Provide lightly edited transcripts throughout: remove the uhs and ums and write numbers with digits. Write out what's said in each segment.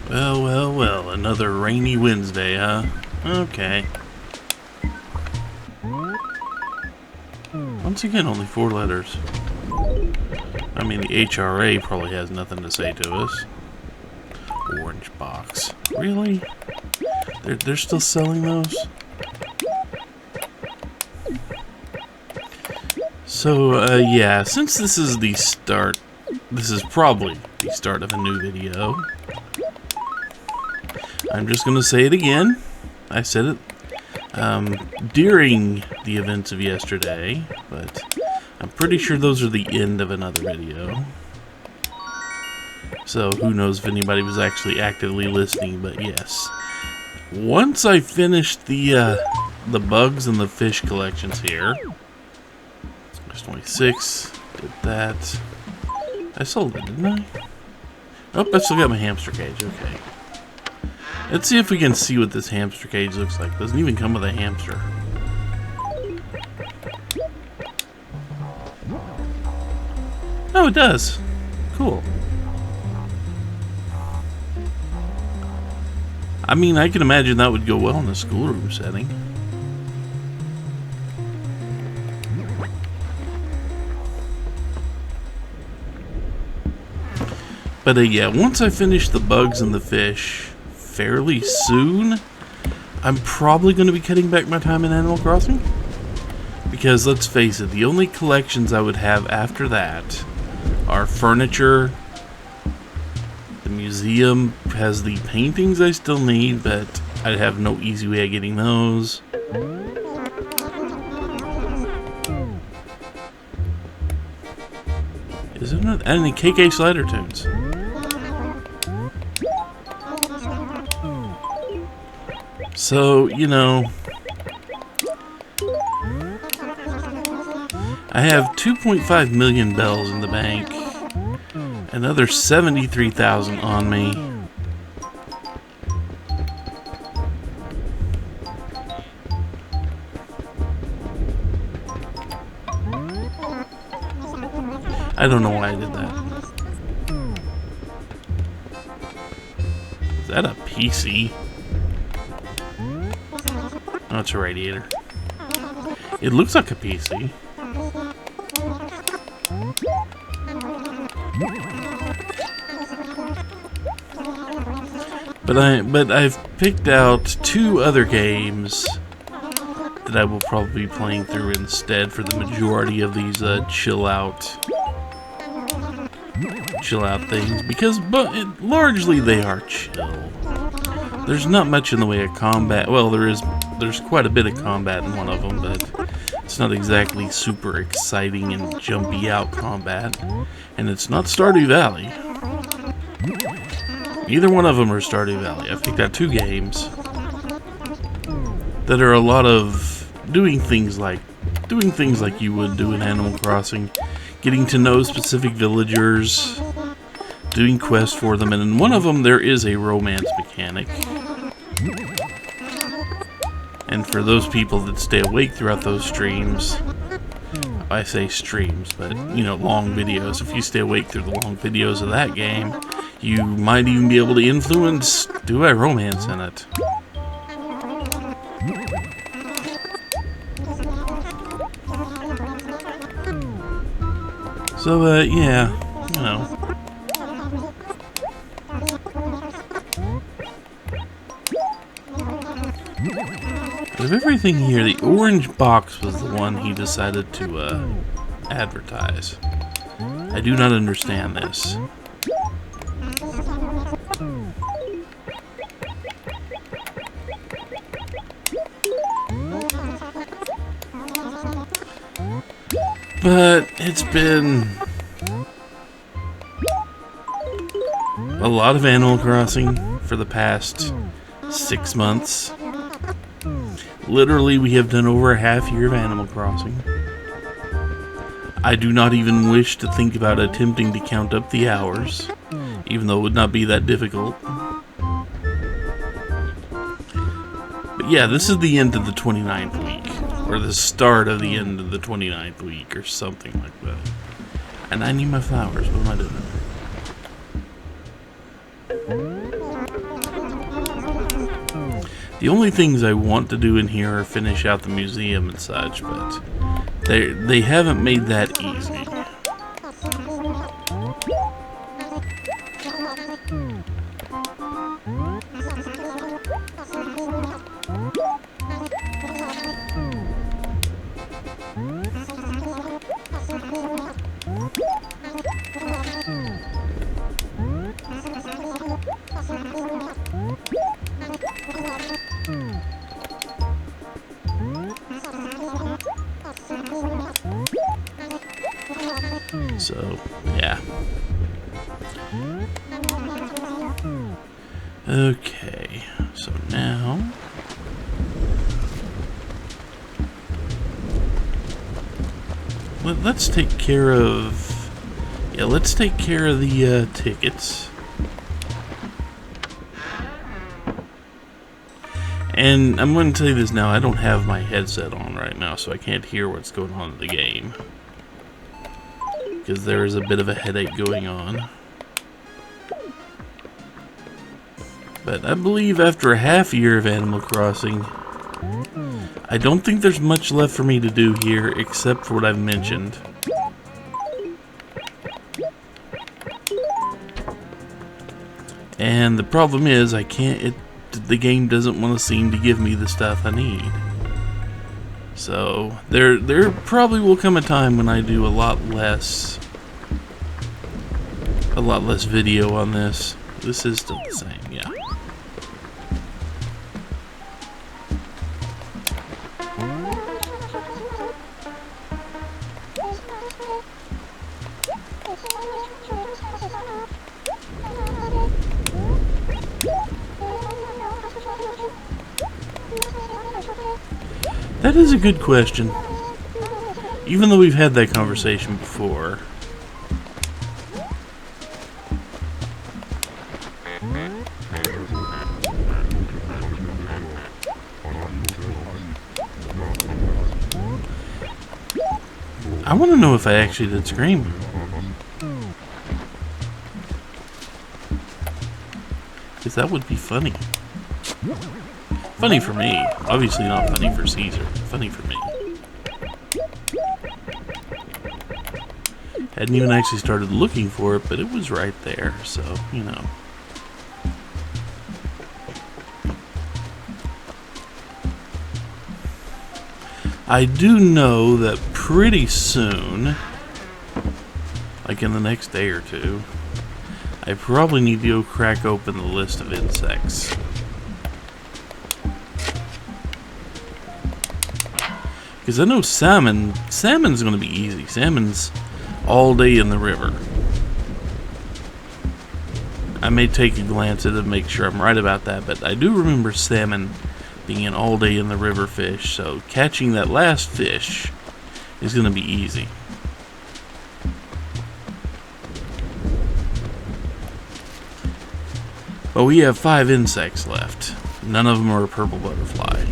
Well, well, well, another rainy Wednesday, huh? Okay. Once again, only 4 letters. I mean, the HRA probably has nothing to say to us. Orange box. Really? They're still selling those? So, yeah, since this is the start, this is probably the start of a new video. I'm just gonna say it again. I said it during the events of yesterday, but I'm pretty sure those are the end of another video. So who knows if anybody was actually actively listening, but yes. Once I finished the bugs and the fish collections here, there's 26, did that. I sold it, didn't I? Oh, I still got my hamster cage, okay. Let's see if we can see what this hamster cage looks like. Doesn't even come with a hamster. Oh, it does. Cool. I mean, I can imagine that would go well in a schoolroom setting. But yeah, once I finish the bugs and the fish fairly soon, I'm probably going to be cutting back my time in Animal Crossing. Because let's face it, the only collections I would have after that are furniture. The museum has the paintings I still need, but I'd have no easy way of getting those. Isn't it any KK Slider tunes? So, you know, I have 2.5 million bells in the bank. Another 73,000 on me. I don't know why I did that. Is that a PC? Oh, it's a radiator. It looks like a PC. But I've picked out 2 other games that I will probably be playing through instead for the majority of these chill out things, because largely they are chill. There's not much in the way of combat. Well, there's quite a bit of combat in one of them, but it's not exactly super exciting and jumpy out combat. And it's not Stardew Valley. Neither one of them are Stardew Valley. I've picked out 2 games that are a lot of doing things like you would do in Animal Crossing, getting to know specific villagers, doing quests for them, and in one of them there is a romance mechanic. And for those people that stay awake throughout those streams, I say streams, but you know, long videos, if you stay awake through the long videos of that game, you might even be able to influence, do a romance in it. So, yeah, you know. Of everything here, the orange box was the one he decided to, advertise. I do not understand this. But it's been a lot of Animal Crossing for the past 6 months. Literally, we have done over a half year of Animal Crossing. I do not even wish to think about attempting to count up the hours, even though it would not be that difficult. But yeah, this is the end of the 29th week, or the start of the end of the 29th week, or something like that. And I need my flowers. What am I doing? The only things I want to do in here are finish out the museum and such, but they haven't made that easy. So, yeah. Okay, so now let's take care of, let's take care of the tickets. And I'm going to tell you this now, I don't have my headset on right now, so I can't hear what's going on in the game, because there is a bit of a headache going on. But I believe after a half year of Animal Crossing, I don't think there's much left for me to do here except for what I've mentioned. And the problem is I can't, the game doesn't want to seem to give me the stuff I need. So there probably will come a time when I do a lot less video on this. This is still the same, yeah. That is a good question. Even though we've had that conversation before. I want to know if I actually did scream. Because that would be funny. Funny for me. Obviously not funny for Caesar. Funny for me. Hadn't even actually started looking for it, but it was right there, so, you know. I do know that pretty soon, like in the next day or two, I probably need to go crack open the list of insects. Because I know salmon's going to be easy. Salmon's all day in the river. I may take a glance at it and make sure I'm right about that, but I do remember salmon being an all day in the river fish, so catching that last fish is going to be easy. But we have 5 insects left. None of them are a purple butterfly.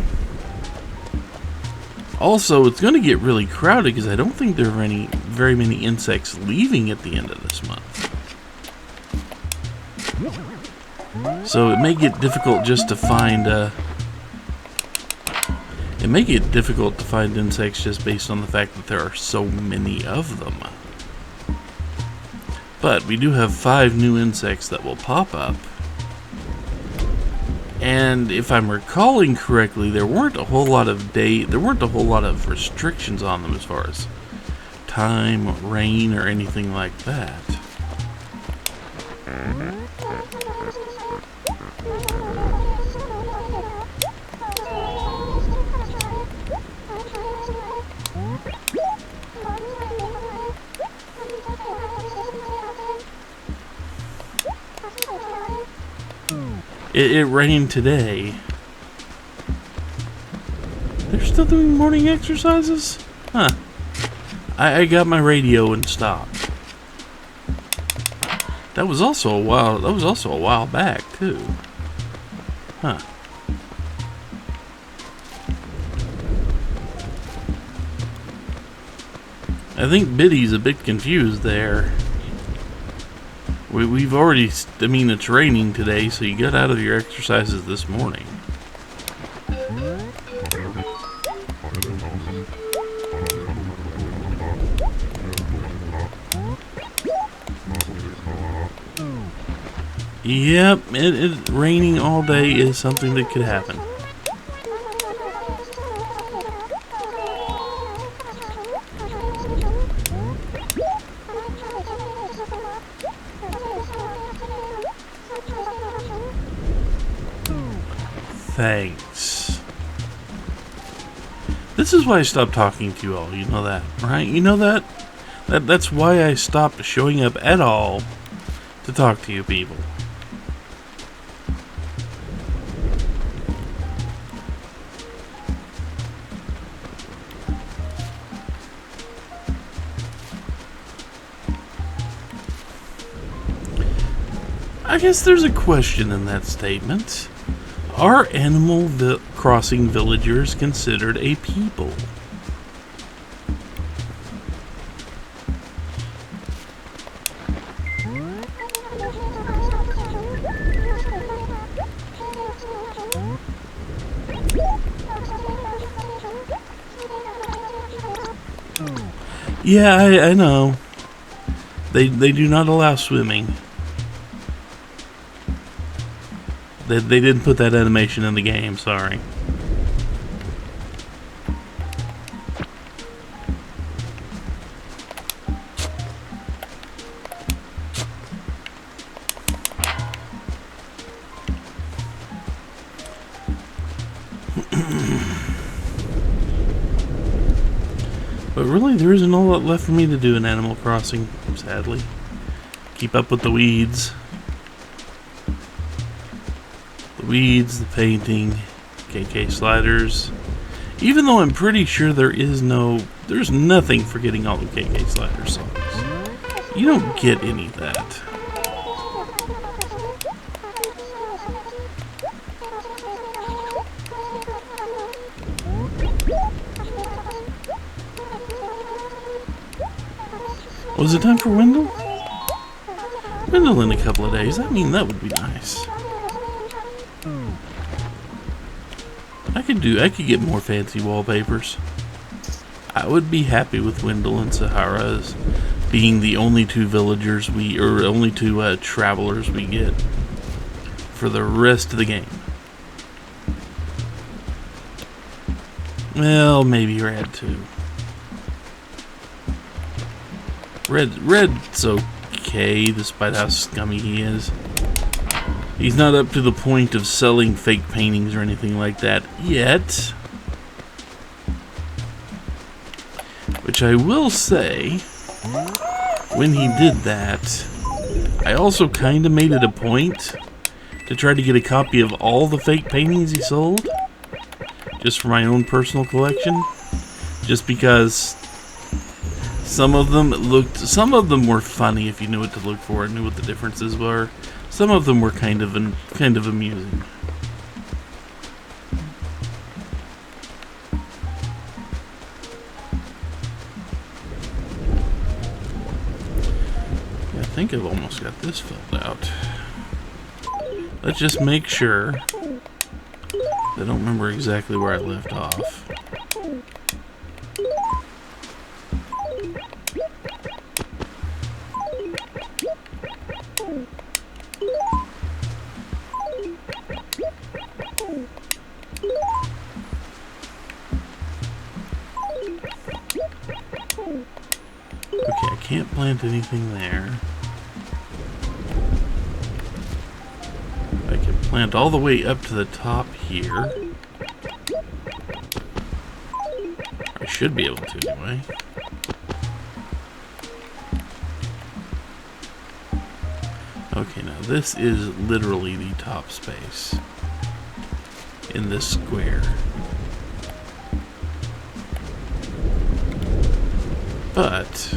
Also, it's going to get really crowded because I don't think there are very many insects leaving at the end of this month. So it may get difficult just to find insects just based on the fact that there are so many of them. But we do have 5 new insects that will pop up. And if I'm recalling correctly, there weren't a whole lot of restrictions on them as far as time, rain, or anything like that. It rained today. They're still doing morning exercises? Huh. I got my radio and stopped. That was also a while back too. Huh. I think Biddy's a bit confused there. We've already, I mean, it's raining today, so you got out of your exercises this morning. Yep, it raining all day is something that could happen. Thanks. This is why I stopped talking to you all, you know that, right? You know that? That's why I stopped showing up at all to talk to you people. I guess there's a question in that statement. Are Animal Crossing villagers considered a people? Yeah, I know. They do not allow swimming. They didn't put that animation in the game, sorry. But really, there isn't a lot left for me to do in Animal Crossing, sadly. Keep up with the weeds. The weeds, the painting, KK sliders. Even though I'm pretty sure there's nothing for getting all the KK slider songs. You don't get any of that. Was it time for Wendell? Wendell in a couple of days. I mean, that would be nice. I could get more fancy wallpapers. I would be happy with Wendell and Sahara as being the only two villagers only two travelers we get for the rest of the game. Well, maybe Red too. Red's okay, despite how scummy he is. He's not up to the point of selling fake paintings or anything like that yet. Which I will say, when he did that, I also kind of made it a point to try to get a copy of all the fake paintings he sold, just for my own personal collection. Just because some of them were funny if you knew what to look for and knew what the differences were. Some of them were kind of amusing. Yeah, I think I've almost got this filled out. Let's just make sure. I don't remember exactly where I left off. Okay, I can't plant anything there. I can plant all the way up to the top here. I should be able to anyway. Okay, now this is literally the top space in this square. But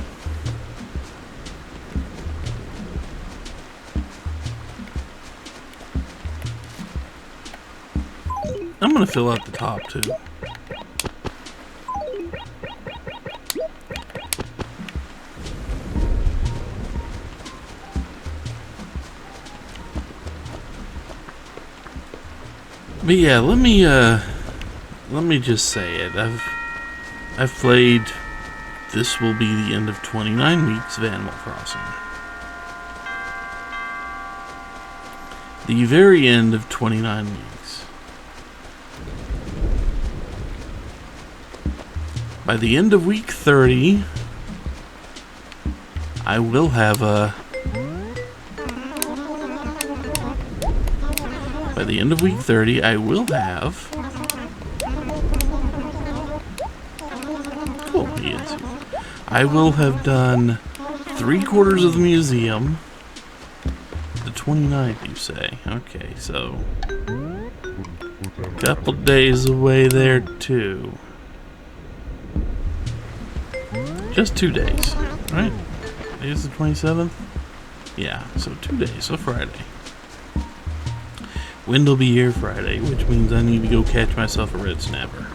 I'm gonna fill out the top too. But yeah, let me just say it. I've played. This will be the end of 29 weeks of Animal Crossing. the very end of 29 weeks. By the end of week 30, I will have a... By the end of week 30, I will have... Cool, he is. I will have done 3/4 of the museum. The 29th, you say? Okay, so... Couple days away there, too. Just 2 days, right? Today's the 27th? Yeah, so 2 days, so Friday. Wind will be here Friday, which means I need to go catch myself a red snapper.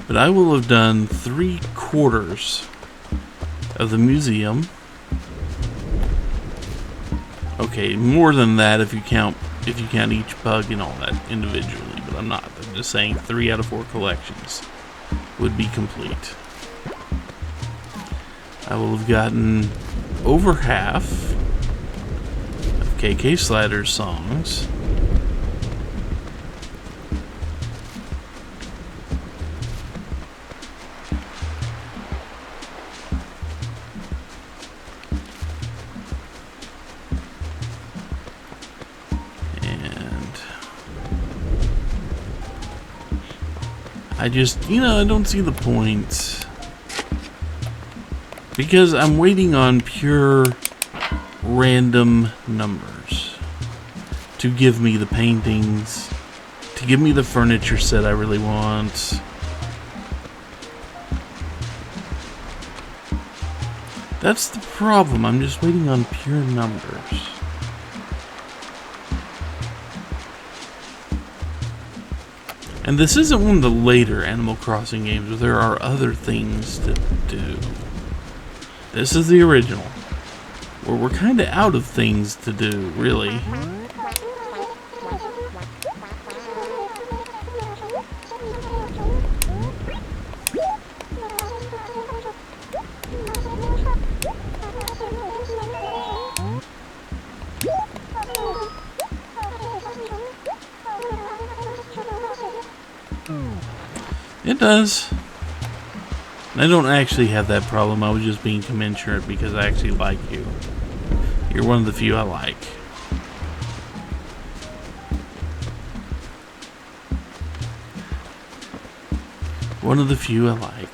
But I will have done 3/4 of the museum. Okay, more than that if you count each bug and all that individually, but I'm not. I'm just saying 3 out of 4 collections would be complete. I will have gotten over half of KK Slider's songs. I just, I don't see the point. Because I'm waiting on pure random numbers to give me the paintings, to give me the furniture set I really want. That's the problem. I'm just waiting on pure numbers. And this isn't one of the later Animal Crossing games where there are other things to do. This is the original, where we're kind of out of things to do, really. It does. I don't actually have that problem. I was just being commensurate because I actually like you. You're one of the few I like. One of the few I like.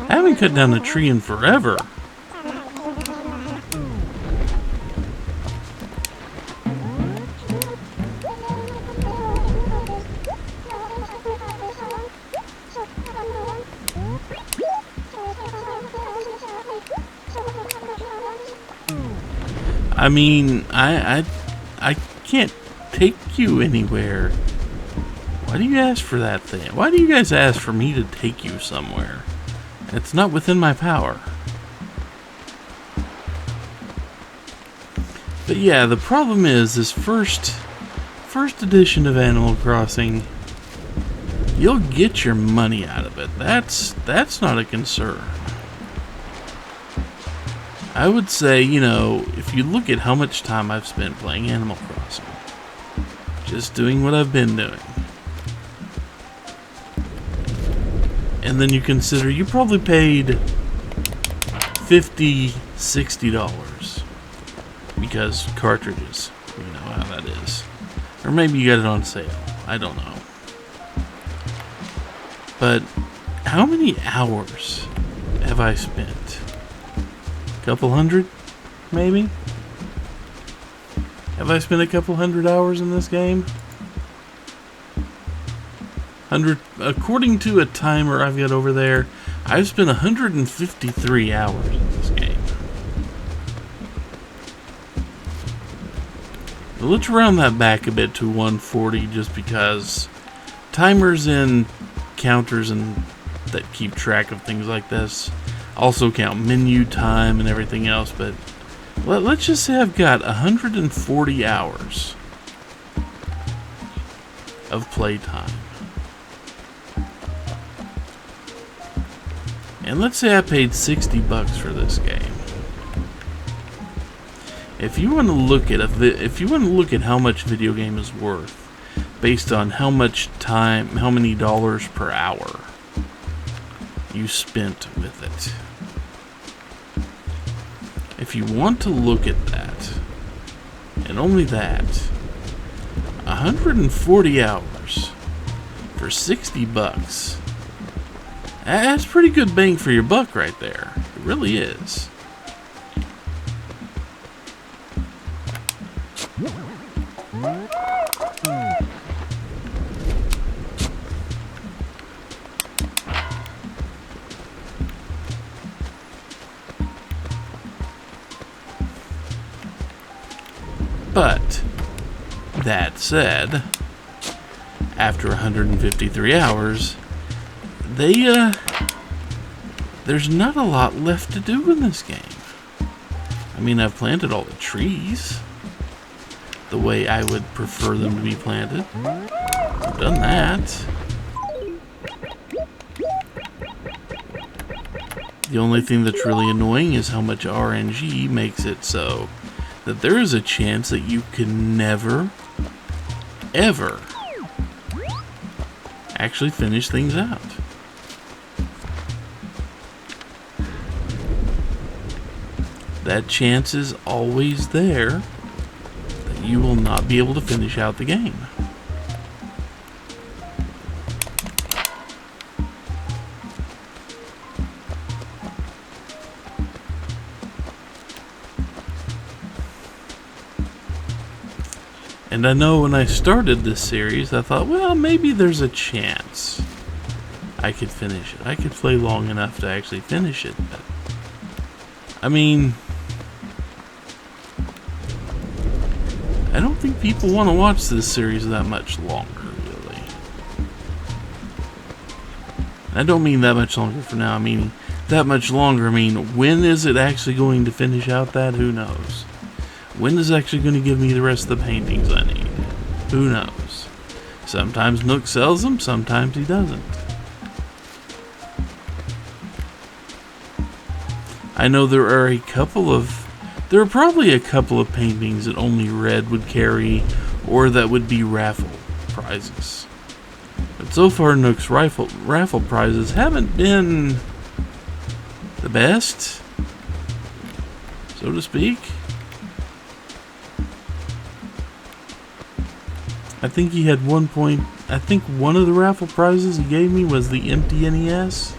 I haven't cut down a tree in forever. I mean, I can't take you anywhere. Why do you ask for that thing? Why do you guys ask for me to take you somewhere? It's not within my power. But yeah, the problem is this first edition of Animal Crossing, you'll get your money out of it. That's not a concern. I would say, if you look at how much time I've spent playing Animal Crossing, just doing what I've been doing, and then you consider you probably paid $50, $60 because cartridges, you know how that is. Or maybe you got it on sale. I don't know. But how many hours have I spent? A couple hundred, maybe? Have I spent a couple hundred hours in this game? According to a timer I've got over there, I've spent 153 hours in this game. Let's round that back a bit to 140 just because timers and counters and that keep track of things like this also count menu time and everything else, but let's just say I've got 140 hours of playtime. And let's say I paid $60 for this game. If you want to look at how much video game is worth based on how much time, how many dollars per hour you spent with it. If you want to look at that, and only that, 140 hours for $60. That's pretty good bang for your buck right there. It really is. But that said, after 153 hours, there's not a lot left to do in this game. I mean, I've planted all the trees the way I would prefer them to be planted. I've done that. The only thing that's really annoying is how much RNG makes it so that there is a chance that you can never, ever actually finish things out. That chance is always there that you will not be able to finish out the game. And I know when I started this series, I thought, well, maybe there's a chance I could finish it. I could play long enough to actually finish it. But, I mean, I don't think people want to watch this series that much longer, really. I don't mean that much longer for now. I mean, that much longer. I mean, when is it actually going to finish out that? Who knows? When is it actually going to give me the rest of the paintings I need? Who knows? Sometimes Nook sells them, sometimes he doesn't. I know there are probably a couple of paintings that only Red would carry, or that would be raffle prizes. But so far, Nook's raffle prizes haven't been the best, so to speak. I think he had one of the raffle prizes he gave me was the empty NES.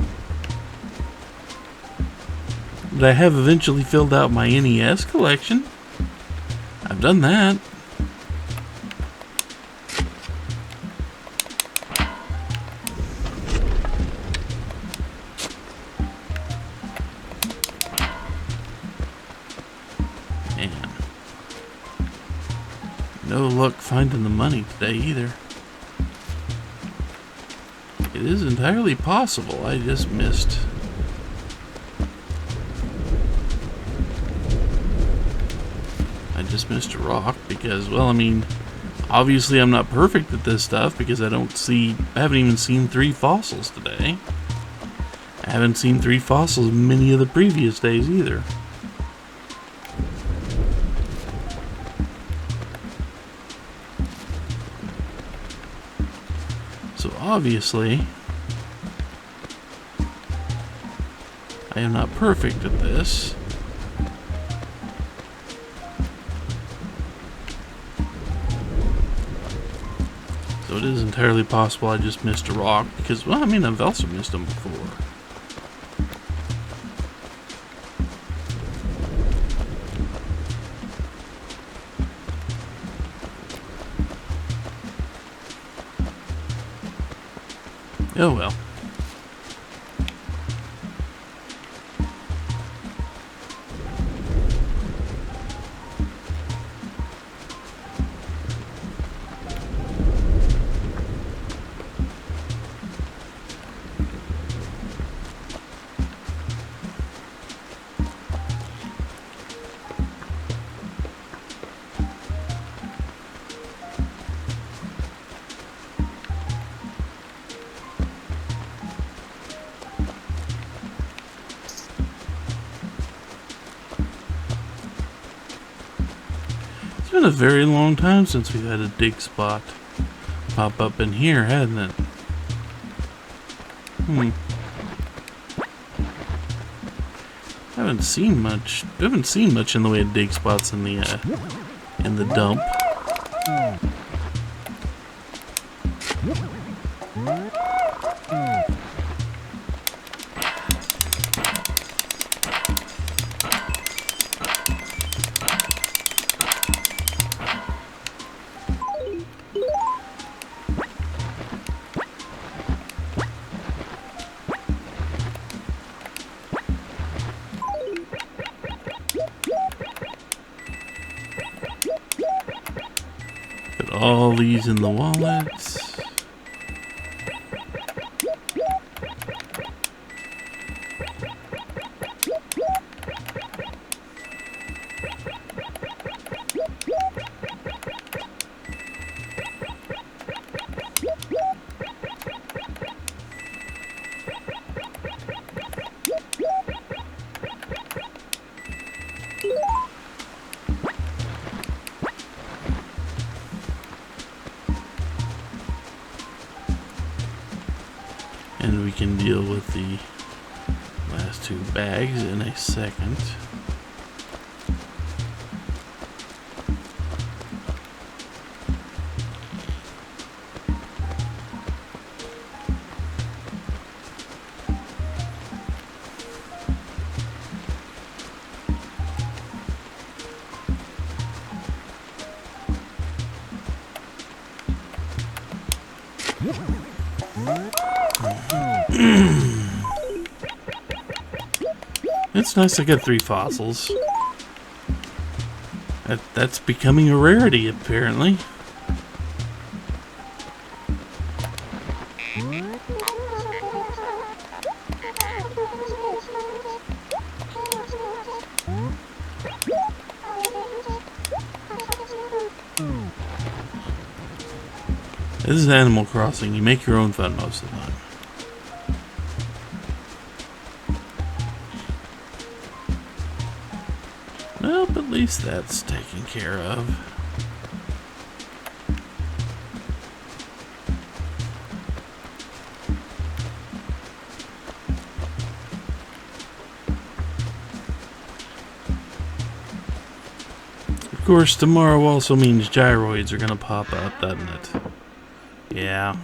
But I have eventually filled out my NES collection. I've done that. Man. No luck finding the money today either. It is entirely possible I just missed. A rock because, well, I mean, obviously I'm not perfect at this stuff because I haven't even seen 3 fossils today. I haven't seen 3 fossils many of the previous days either. So obviously I am not perfect at this. So it is entirely possible I just missed a rock because, well, I mean, I've also missed them before. Oh well. been a very long time since we've had a dig spot pop up in here, hasn't it? Haven't seen much in the way of dig spots in the dump. Put all these in the wallets. And we can deal with the last two bags in a second. It's nice to get 3 fossils. That's becoming a rarity, apparently. This is Animal Crossing. You make your own fun most of the time. Well, at least that's taken care of. Of course, tomorrow also means gyroids are gonna pop up, doesn't it? Yeah.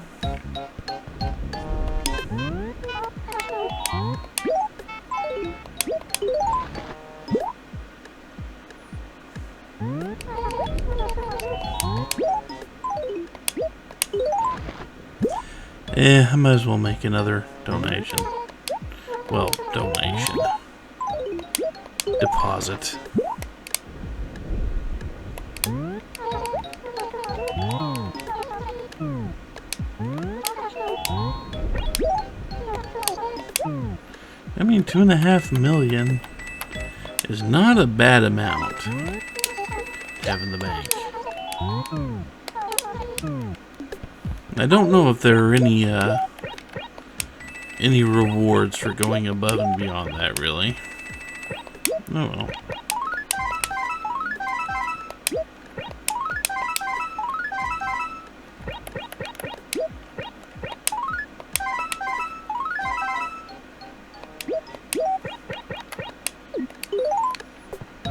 I might as well make another donation. Well, donation. Deposit. I mean, 2.5 million is not a bad amount to have in the bank. I don't know if there are any rewards for going above and beyond that, really. Oh well.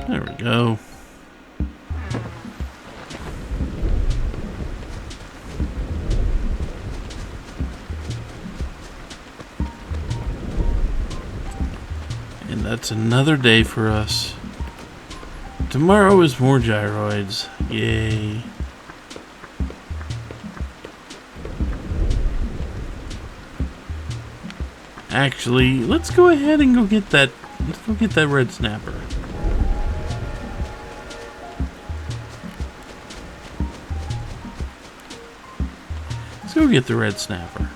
There we go. And that's another day for us. Tomorrow is more gyroids. Yay. Actually, let's go ahead and go get that. Let's go get that red snapper. Let's go get the red snapper.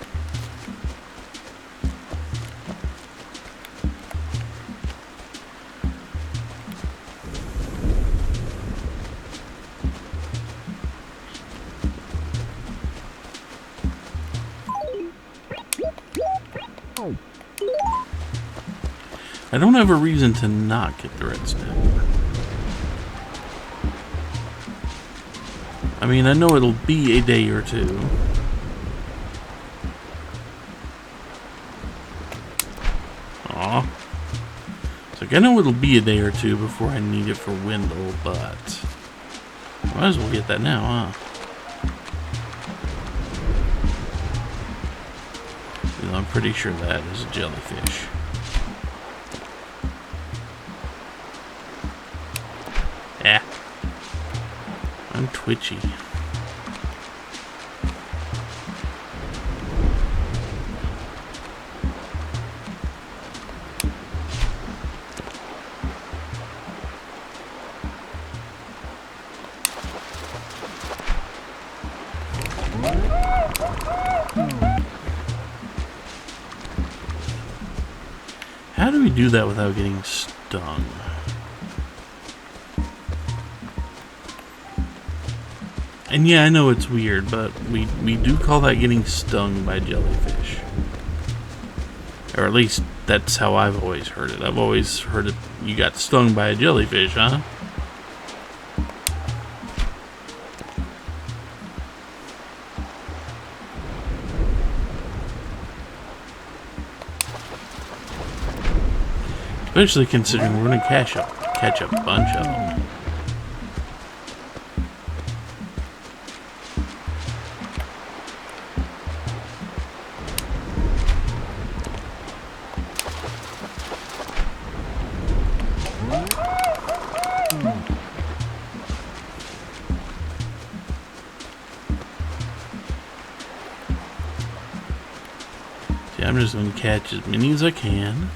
I don't have a reason to not get the red snapper. I mean, I know it'll be a day or two. Aw. So I know it'll be a day or two before I need it for Wendell, but I might as well get that now, huh? I'm pretty sure that is a jellyfish. Yeah. I'm twitchy. How do we do that without getting stung? And yeah, I know it's weird, but we do call that getting stung by jellyfish. Or at least that's how I've always heard it. I've always heard it, you got stung by a jellyfish, huh? Especially considering we're going to catch a bunch of them. See, I'm just going to catch as many as I can.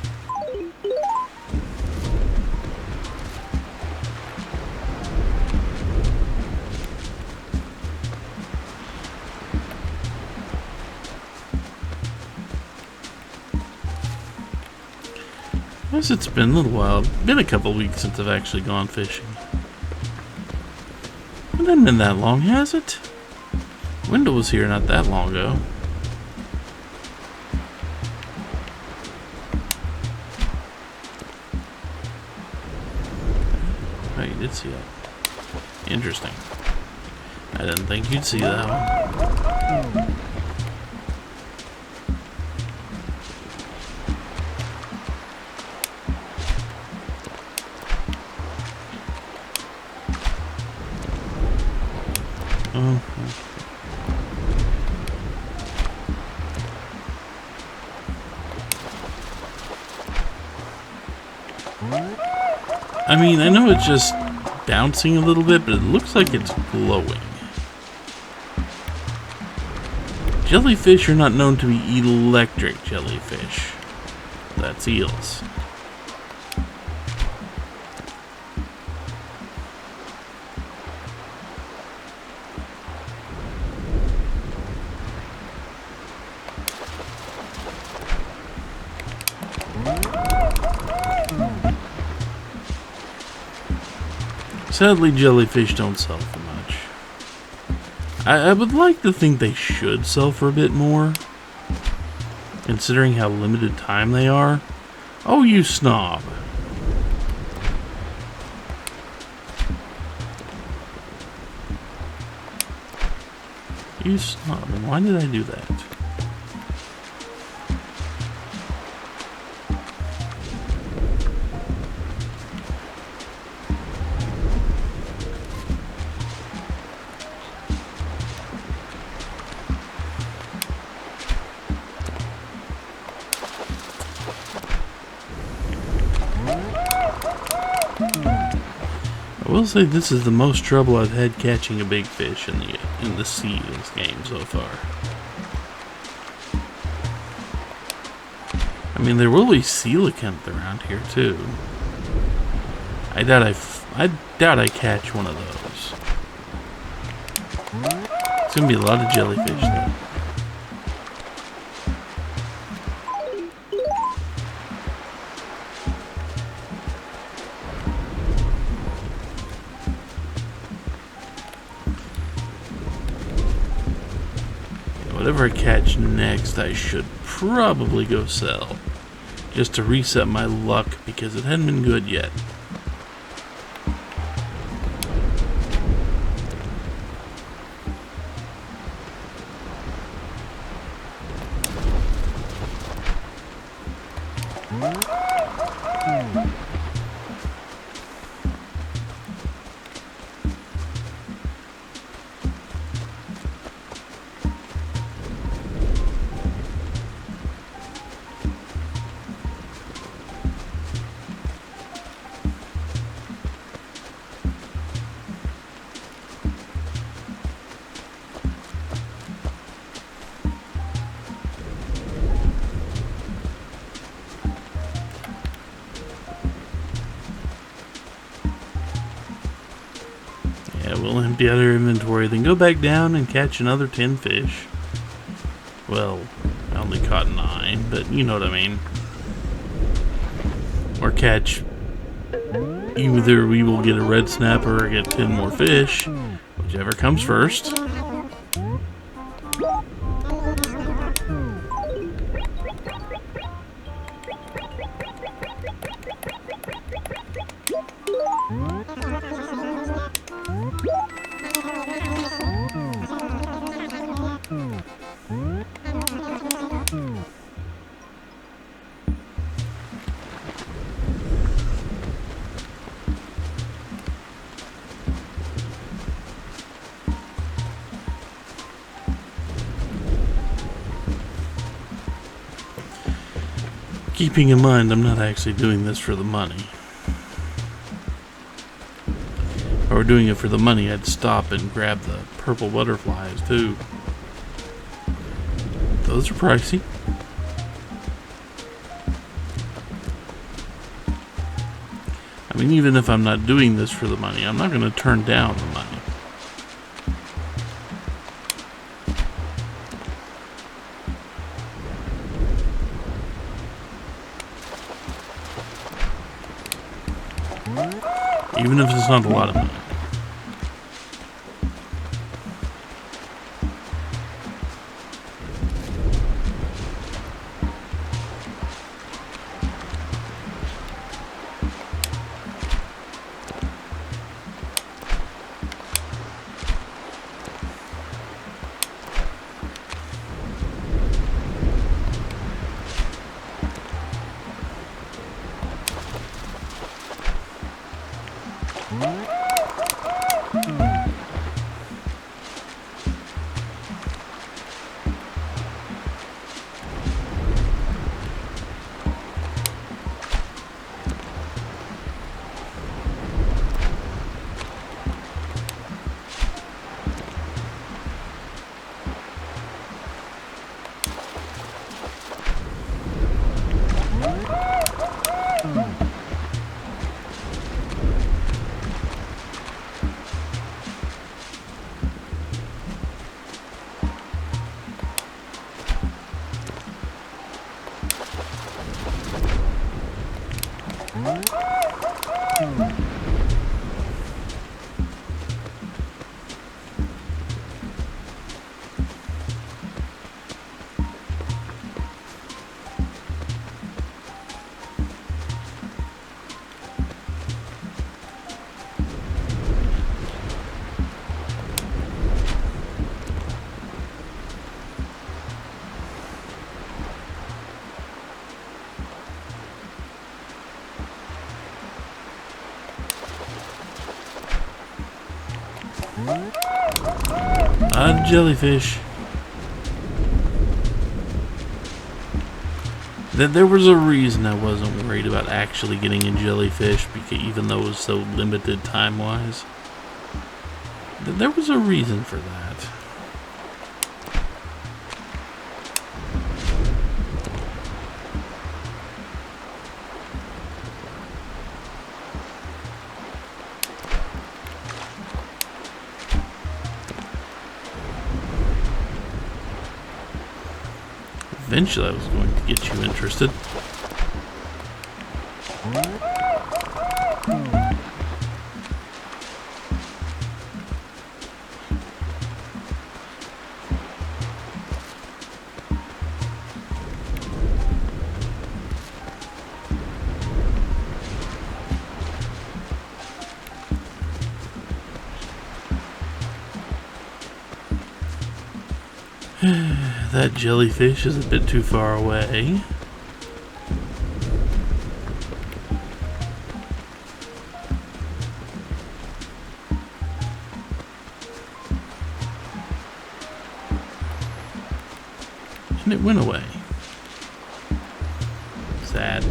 I guess it's been a little while. Been a couple weeks since I've actually gone fishing. It hasn't been that long, has it? Wendell was here not that long ago. Oh, you did see that. Interesting. I didn't think you'd see that one. I mean, I know it's just bouncing a little bit, but it looks like it's glowing. Jellyfish are not known to be electric jellyfish. That's eels. Sadly, jellyfish don't sell for much. I would like to think they should sell for a bit more, considering how limited time they are. Oh, you snob. You snob. And why did I do that? I will say this is the most trouble I've had catching a big fish in the sea in this game so far. I mean, there will be coelacanth around here too. I doubt I catch one of those. It's gonna be a lot of jellyfish though. Whatever I catch next, I should probably go sell. Just to reset my luck, because it hadn't been good yet. Yeah, we'll empty out our inventory, then go back down and catch another 10 fish. Well, I only caught 9, but you know what I mean. Or catch... Either we will get a red snapper or get 10 more fish, whichever comes first. Keeping in mind, I'm not actually doing this for the money. If I were doing it for the money, I'd stop and grab the purple butterflies too. Those are pricey. I mean, even if I'm not doing this for the money, I'm not going to turn down the money. Even if it's not a lot of money. Jellyfish. There was a reason I wasn't worried about actually getting a jellyfish, because even though it was so limited time-wise. There was a reason for that. Eventually I was going to get you interested. That jellyfish is a bit too far away. And it went away. Sad.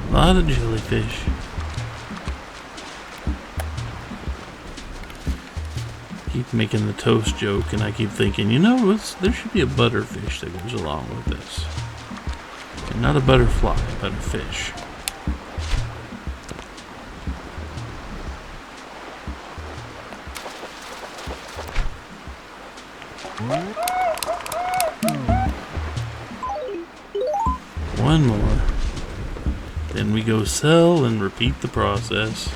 A lot of jellyfish. Keep making the toast joke, and I keep thinking, you know, there should be a butterfish that goes along with this. And not a butterfly, but a fish. One more. Then we go sell and repeat the process.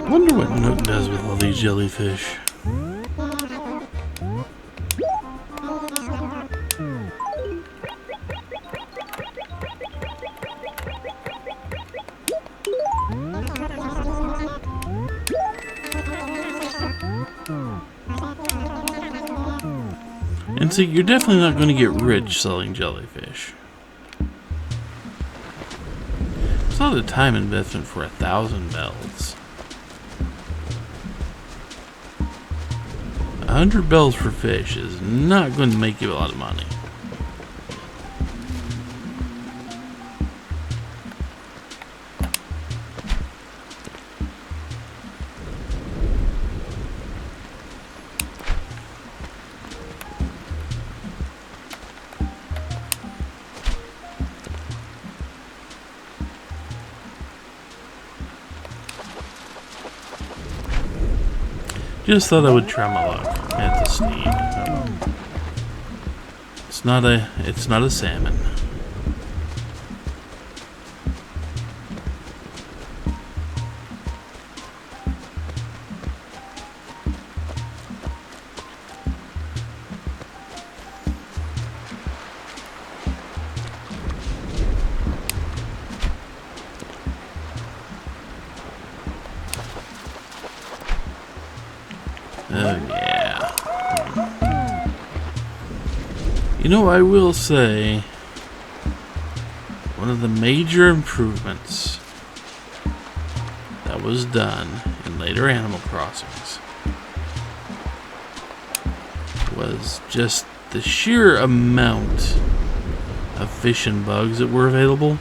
Wonder what Nook does with all these jellyfish. And see, you're definitely not going to get rich selling jellyfish. It's not a time investment for 1,000 bells. 100 bells for fish is not going to make you a lot of money. Just thought I would try my luck at the steed. It's not a salmon. Oh, yeah. You know, I will say, one of the major improvements that was done in later Animal Crossings was just the sheer amount of fish and bugs that were available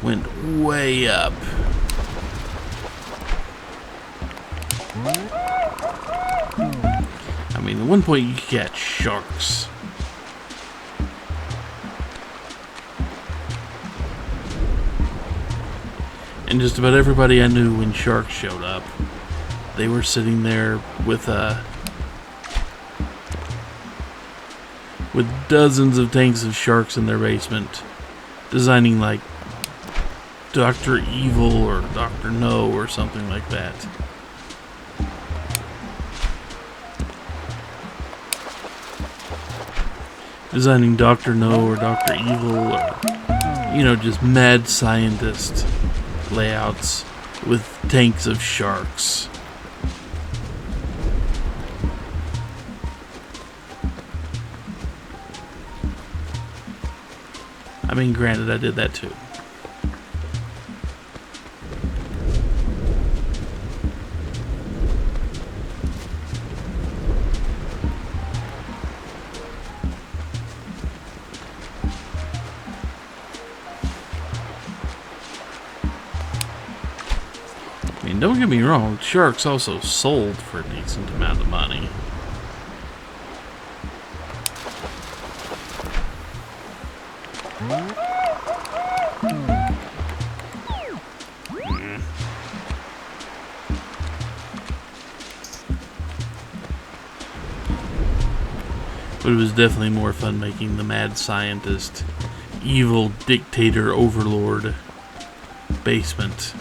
went way up. I mean, at one point you could catch sharks. And just about everybody I knew when sharks showed up, they were sitting there with dozens of tanks of sharks in their basement, designing like Dr. Evil or Dr. No or something like that. Designing Dr. No or Dr. Evil or, you know, just mad scientist layouts with tanks of sharks. I mean, granted, I did that too. I mean, don't get me wrong, sharks also sold for a decent amount of money. But it was definitely more fun making the mad scientist evil dictator overlord basement.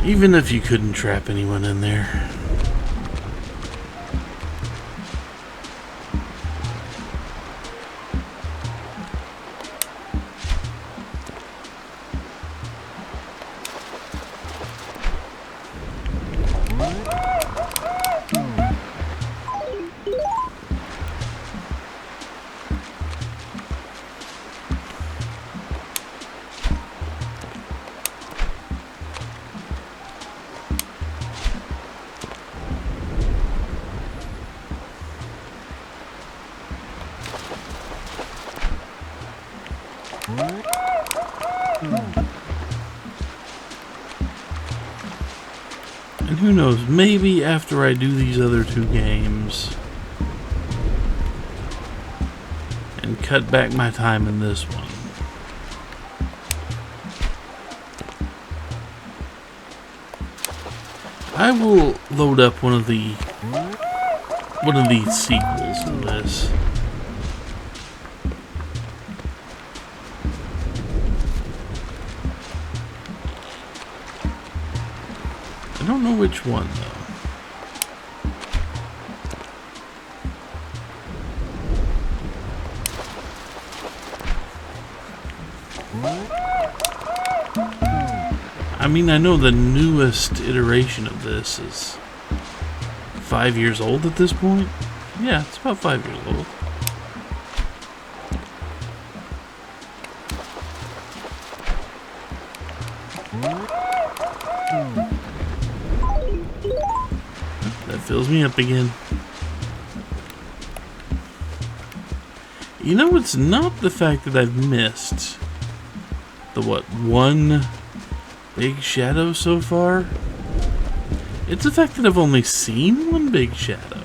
Even if you couldn't trap anyone in there. And who knows, maybe after I do these other 2 games and cut back my time in this one, I will load up one of these sequels to this. I don't know which one, though. I mean, I know the newest iteration of this is 5 years old at this point. Yeah, it's about 5 years old. That fills me up again. You know, it's not the fact that I've missed the, one big shadow so far? It's the fact that I've only seen one big shadow.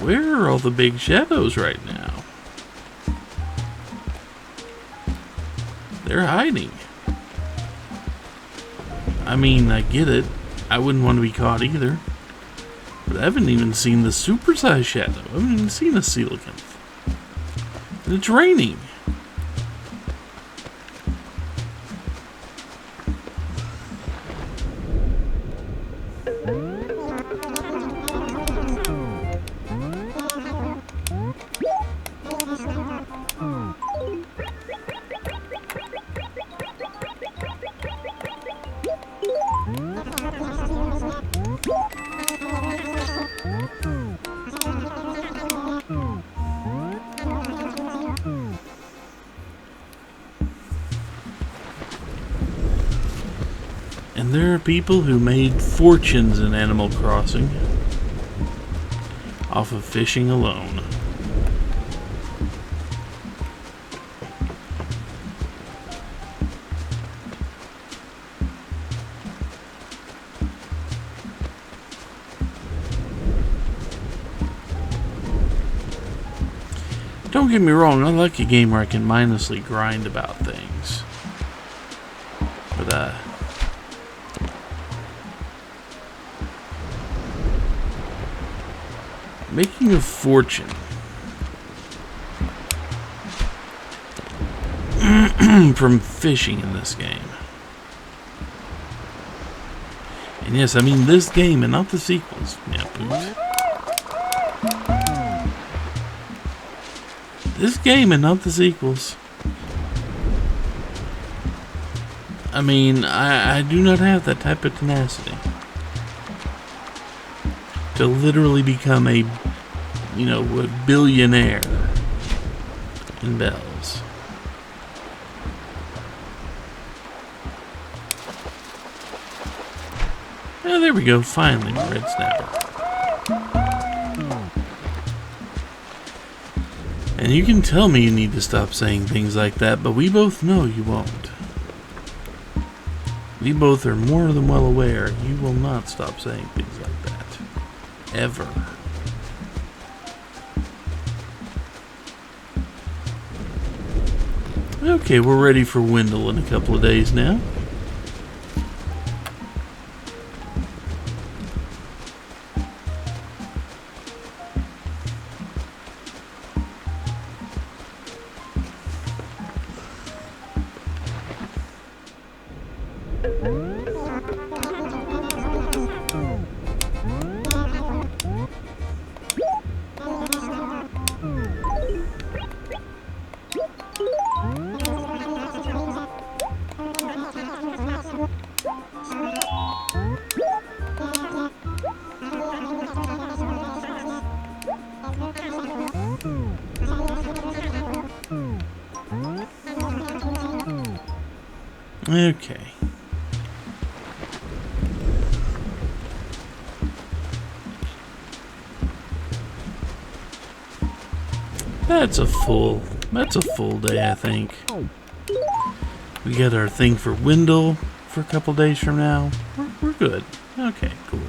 Where are all the big shadows right now? They're hiding. I mean, I get it. I wouldn't want to be caught either. But I haven't even seen the supersized shadow. I haven't even seen a coelacanth. And it's raining. And there are people who made fortunes in Animal Crossing off of fishing alone. Don't get me wrong, I like a game where I can mindlessly grind about things. But, making a fortune from fishing in this game. And yes, I mean this game and not the sequels. Yeah, poops. This game and not the sequels. I mean, I do not have that type of tenacity to literally become a billionaire in bells. Oh, there we go. Finally, red snapper. And you can tell me you need to stop saying things like that, but we both know you won't. We both are more than well aware you will not stop saying things like that. Ever. Okay, we're ready for Wendell in a couple of days now. Okay. That's a full day, I think. We got our thing for Wendell for a couple days from now. We're good. Okay, cool.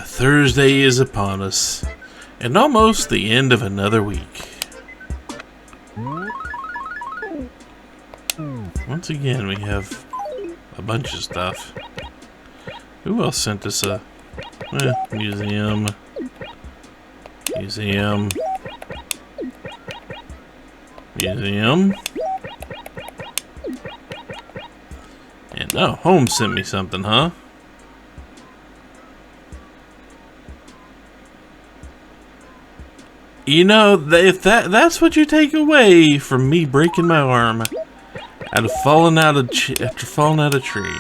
Thursday is upon us, and almost the end of another week. Once again, we have a bunch of stuff. Who else sent us a museum? Museum. And oh, Home sent me something, huh? You know, if that's what you take away from me breaking my arm after falling out of a tree.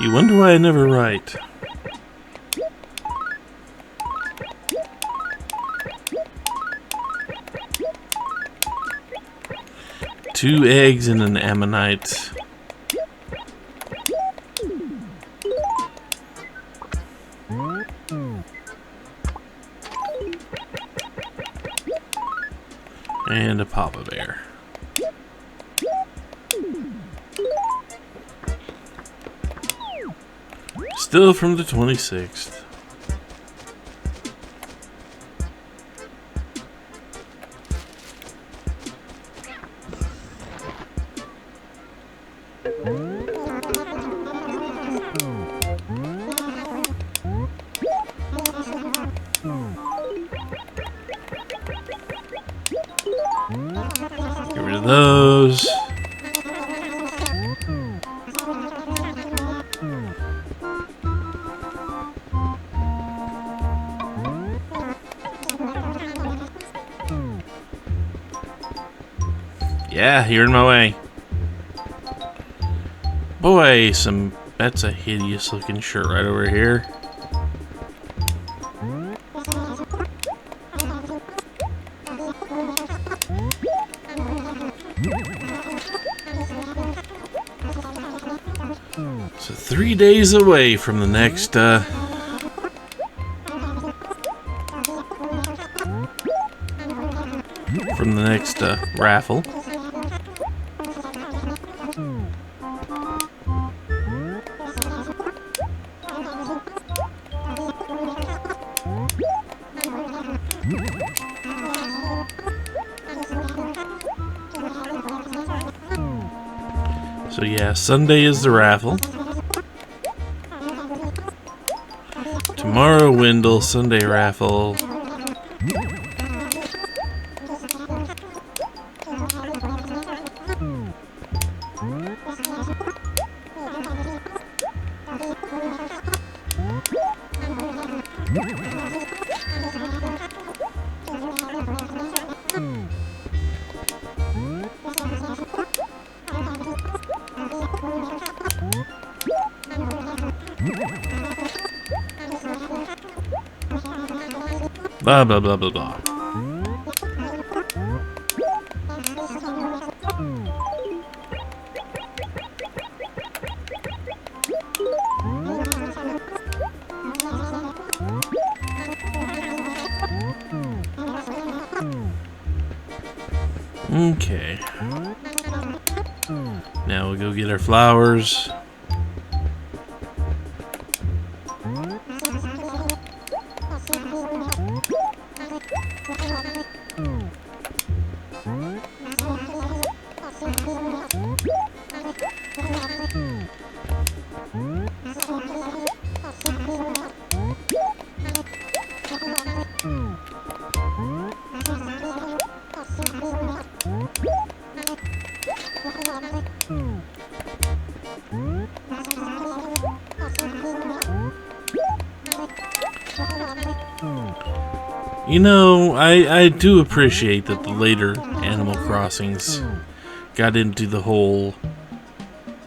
You wonder why I never write. Two eggs and an ammonite. And a Papa Bear. Still from the 26th. Get rid of those. Yeah, you're in my way. Boy, that's a hideous looking shirt right over here. So 3 days away from the next raffle. So yeah, Sunday is the raffle. Tomorrow, Wendell, Sunday raffle. Blah, blah, blah, blah, blah. Okay. Now we'll go get our flowers. You know, I do appreciate that the later Animal Crossings got into the whole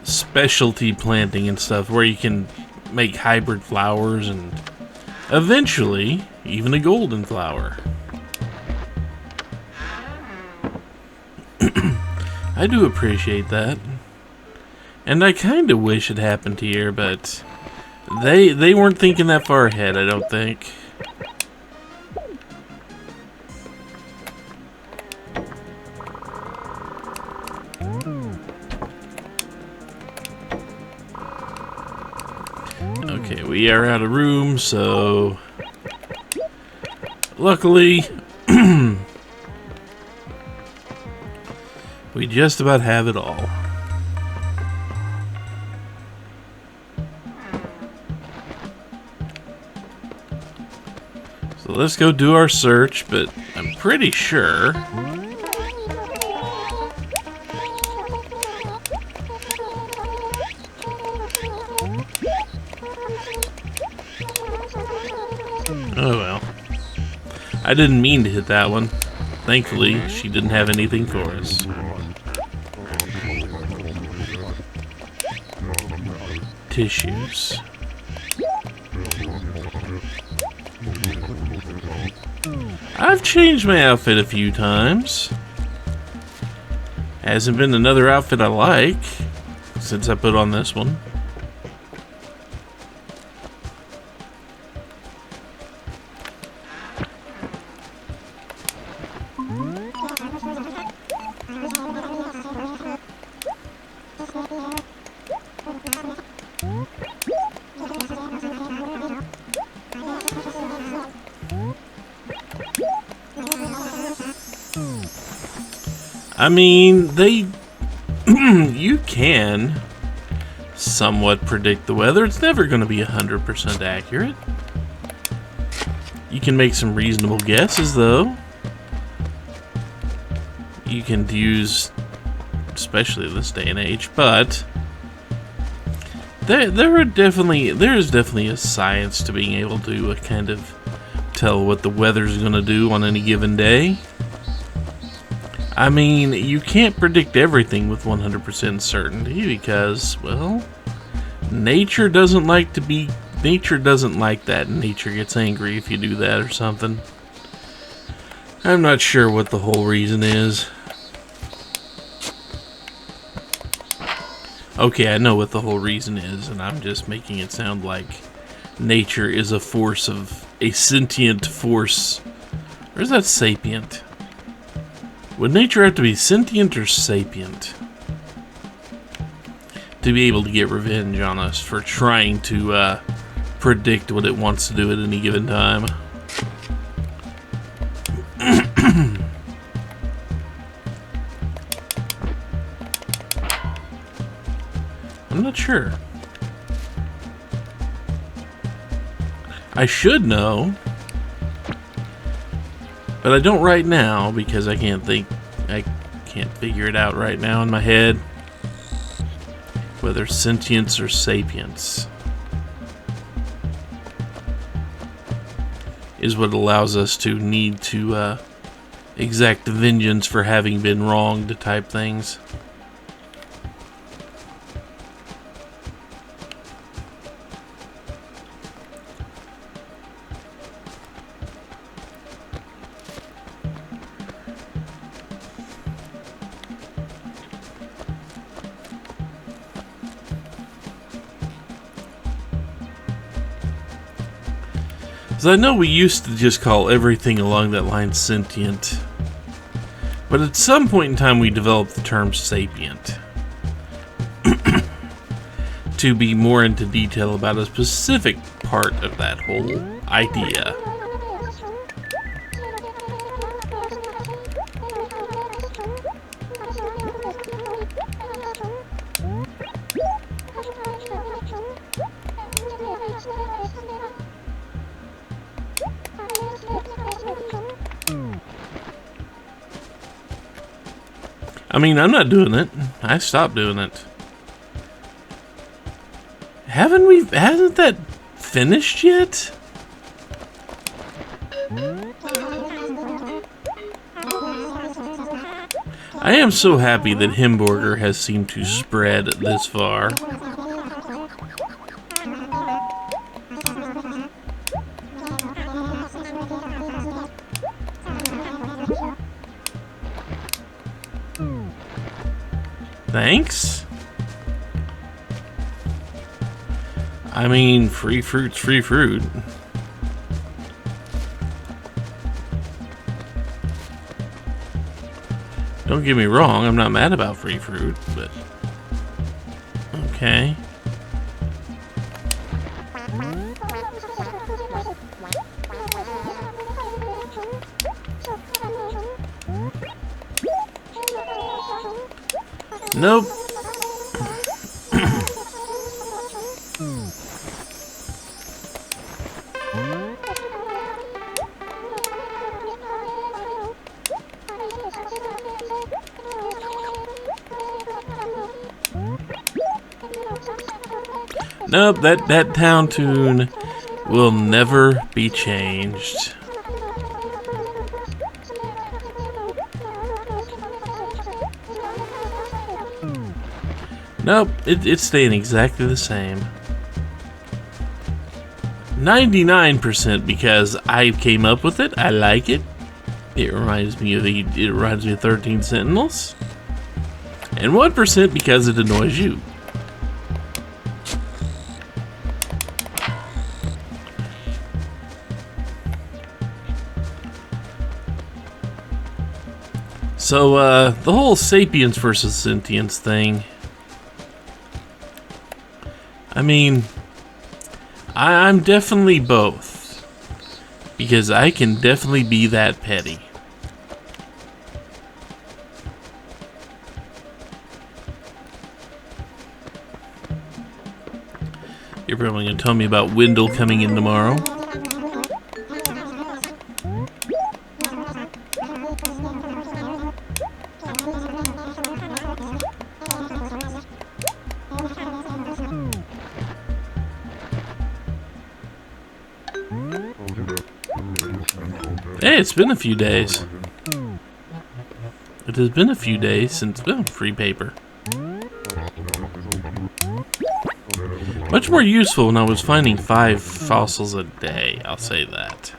specialty planting and stuff where you can make hybrid flowers and eventually even a golden flower. I do appreciate that. And I kind of wish it happened here, but they weren't thinking that far ahead, I don't think. Okay, we are out of room, so luckily we just about have it all. So let's go do our search, but I'm pretty sure oh well. I didn't mean to hit that one. Thankfully, she didn't have anything for us. Tissues. I've changed my outfit a few times. Hasn't been another outfit I like since I put on this one. I mean, you can somewhat predict the weather. It's never going to be 100% accurate. You can make some reasonable guesses, though. You can use, especially this day and age, but there is definitely a science to being able to kind of tell what the weather's going to do on any given day. I mean, you can't predict everything with 100% certainty because, well, nature doesn't like that, and nature gets angry if you do that or something. I'm not sure what the whole reason is. Okay, I know what the whole reason is, and I'm just making it sound like nature is a sentient force. Or is that sapient? Would nature have to be sentient or sapient to be able to get revenge on us for trying to predict what it wants to do at any given time? I'm not sure. I should know. But I don't right now because I can't figure it out right now in my head. Whether sentience or sapience is what allows us to need to exact vengeance for having been wronged type things. Because I know we used to just call everything along that line sentient. But at some point in time we developed the term sapient. To be more into detail about a specific part of that whole idea. I mean, I'm not doing it. I stopped doing it. Hasn't that finished yet? I am so happy that Himburger has seemed to spread this far. Thanks? I mean, free fruit's free fruit. Don't get me wrong, I'm not mad about free fruit, but... Okay. Nope. Nope, that town tune will never be changed. Nope, it's staying exactly the same. 99% because I came up with it. I like it. It reminds me of 13 Sentinels. And 1% because it annoys you. So, the whole sapiens versus sentience thing. I mean, I'm definitely both. Because I can definitely be that petty. You're probably going to tell me about Wendell coming in tomorrow. Hey, it's been a few days. It has been a few days since free paper. Much more useful when I was finding 5 fossils a day, I'll say that.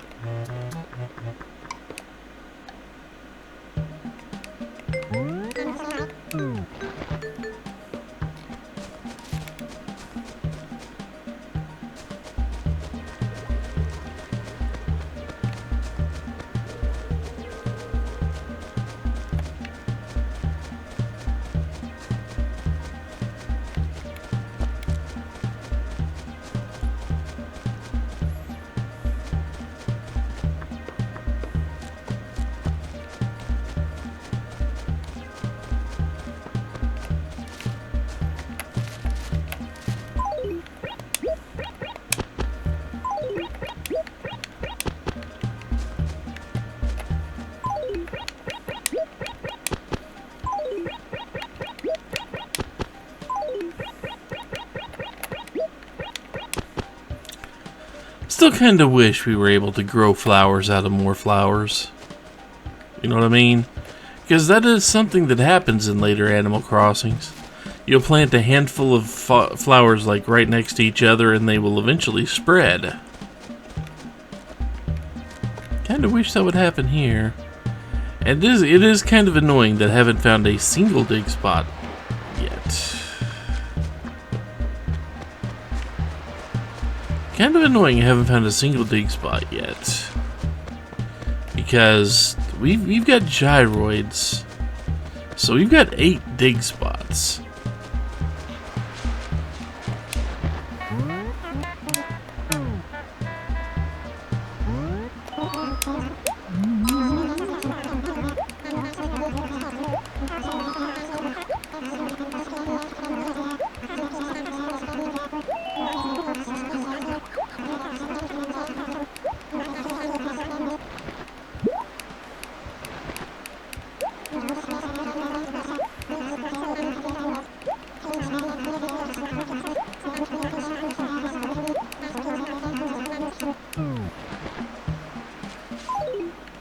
Still kind of wish we were able to grow flowers out of more flowers. You know what I mean? Because that is something that happens in later Animal Crossings. You'll plant a handful of flowers like right next to each other and they will eventually spread. Kind of wish that would happen here. And it is kind of annoying that I haven't found a single dig spot yet. Kind of annoying I haven't found a single dig spot yet. Because we've got gyroids. So we've got 8 dig spots.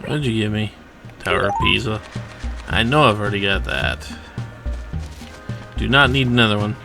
What did you give me? Tower of Pisa. I know I've already got that. Do not need another one.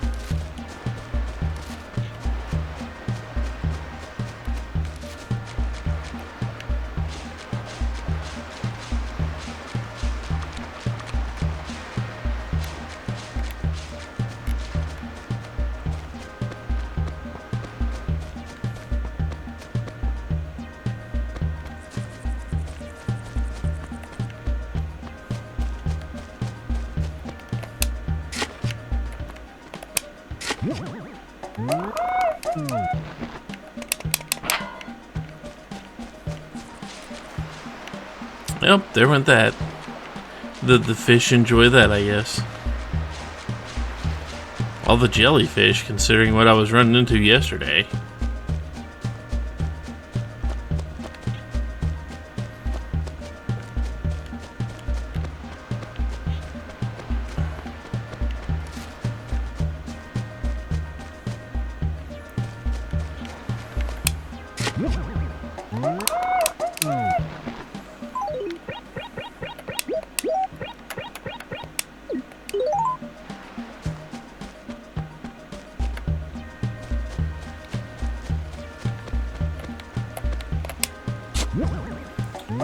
Yep, there went that. The fish enjoy that, I guess. All the jellyfish, considering what I was running into yesterday.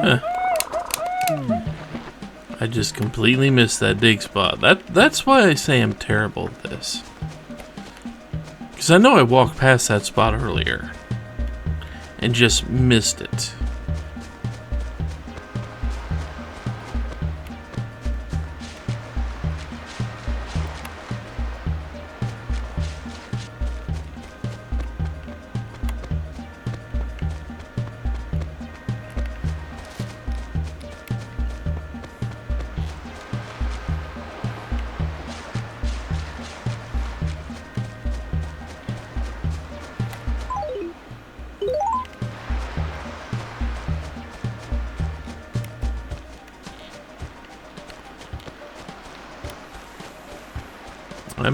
Huh. I just completely missed that dig spot. That's why I say I'm terrible at this. Because I know I walked past that spot earlier and just missed it.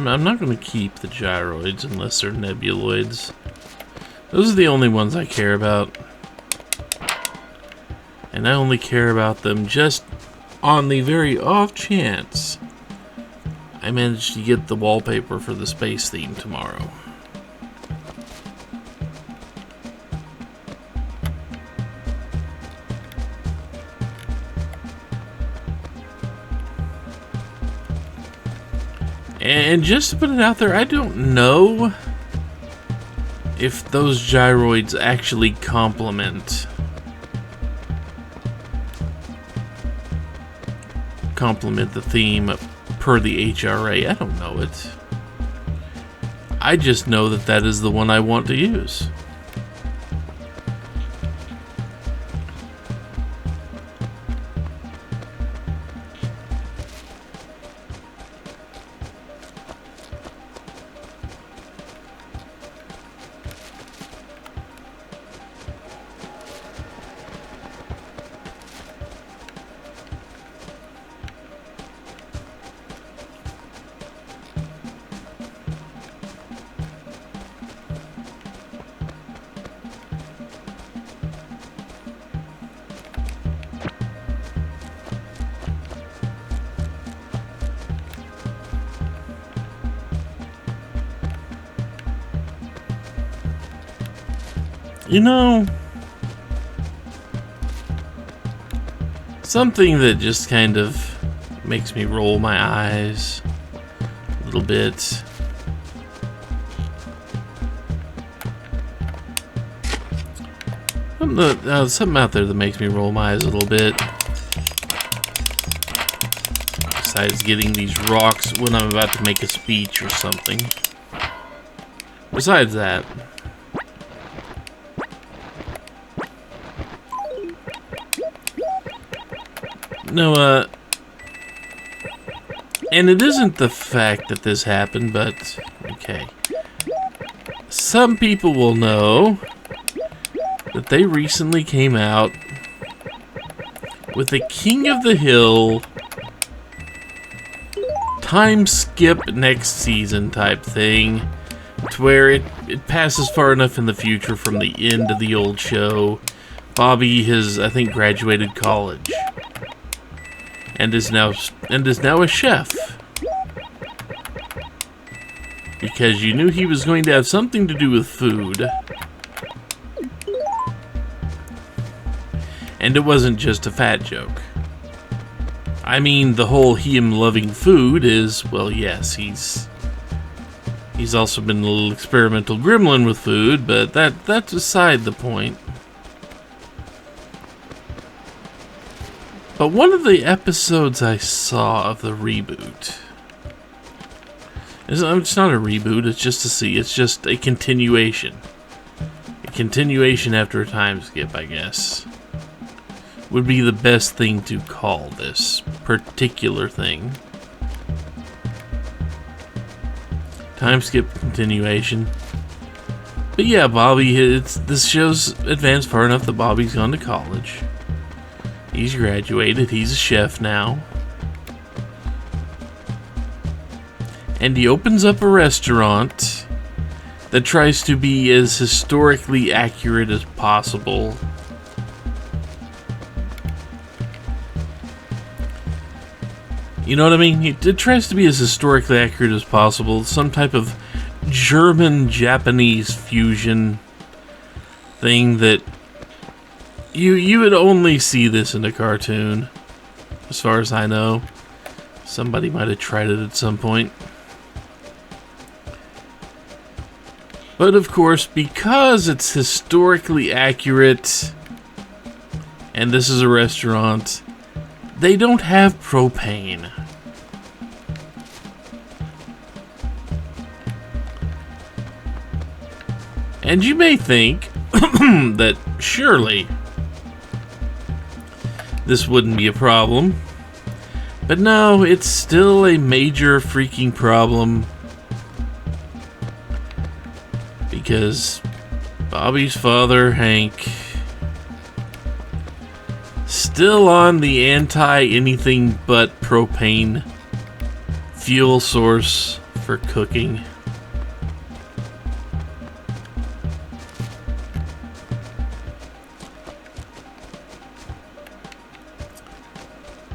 I'm not going to keep the gyroids unless they're nebuloids. Those are the only ones I care about. And I only care about them just on the very off chance I manage to get the wallpaper for the space theme tomorrow. And just to put it out there, I don't know if those gyroids actually complement the theme per the HRA. I don't know it. I just know that that is the one I want to use. You know, something that just kind of makes me roll my eyes a little bit. Something out there that makes me roll my eyes a little bit. Besides getting these rocks when I'm about to make a speech or something. Besides that. No, and it isn't the fact that this happened, but, okay. Some people will know that they recently came out with a King of the Hill time skip next season type thing, to where it passes far enough in the future from the end of the old show. Bobby has, I think, graduated college. and is now a chef. Because you knew he was going to have something to do with food. And it wasn't just a fat joke. I mean, the whole him loving food is, well, yes, he's also been a little experimental gremlin with food, but that's aside the point. But one of the episodes I saw of the reboot, it's not a reboot, it's just a continuation. A continuation after a time skip, I guess, would be the best thing to call this particular thing. Time skip continuation. But yeah, Bobby, this show's advanced far enough that Bobby's gone to college. He's graduated, he's a chef now. And he opens up a restaurant that tries to be as historically accurate as possible. You know what I mean? It tries to be as historically accurate as possible. Some type of German-Japanese fusion thing that you would only see this in a cartoon, as far as I know. Somebody might have tried it at some point. But of course, because it's historically accurate, and this is a restaurant, they don't have propane. And you may think that surely this wouldn't be a problem. But no, it's still a major freaking problem. Because Bobby's father, Hank, still on the anti-anything but propane fuel source for cooking.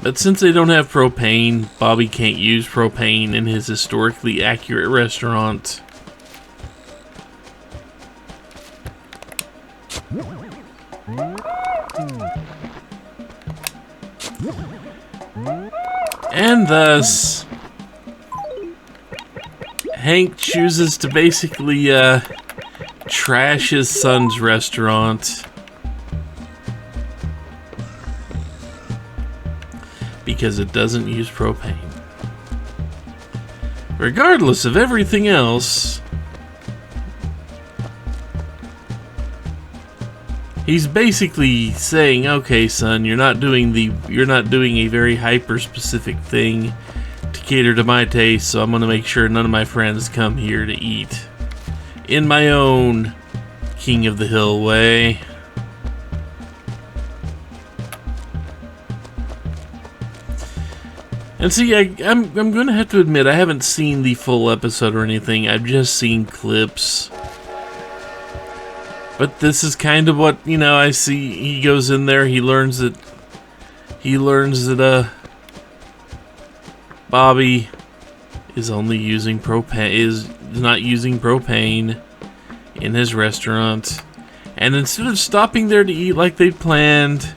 But since they don't have propane, Bobby can't use propane in his historically accurate restaurant. And thus, Hank chooses to basically trash his son's restaurant because it doesn't use propane. Regardless of everything else, he's basically saying, "Okay, son, you're not doing a very hyper-specific thing to cater to my taste, so I'm going to make sure none of my friends come here to eat in my own King of the Hill way." And see, I'm going to have to admit, I haven't seen the full episode or anything. I've just seen clips. But this is kind of what, I see. He goes in there, he learns that Bobby is only using propane, is not using propane in his restaurant. And instead of stopping there to eat like they planned,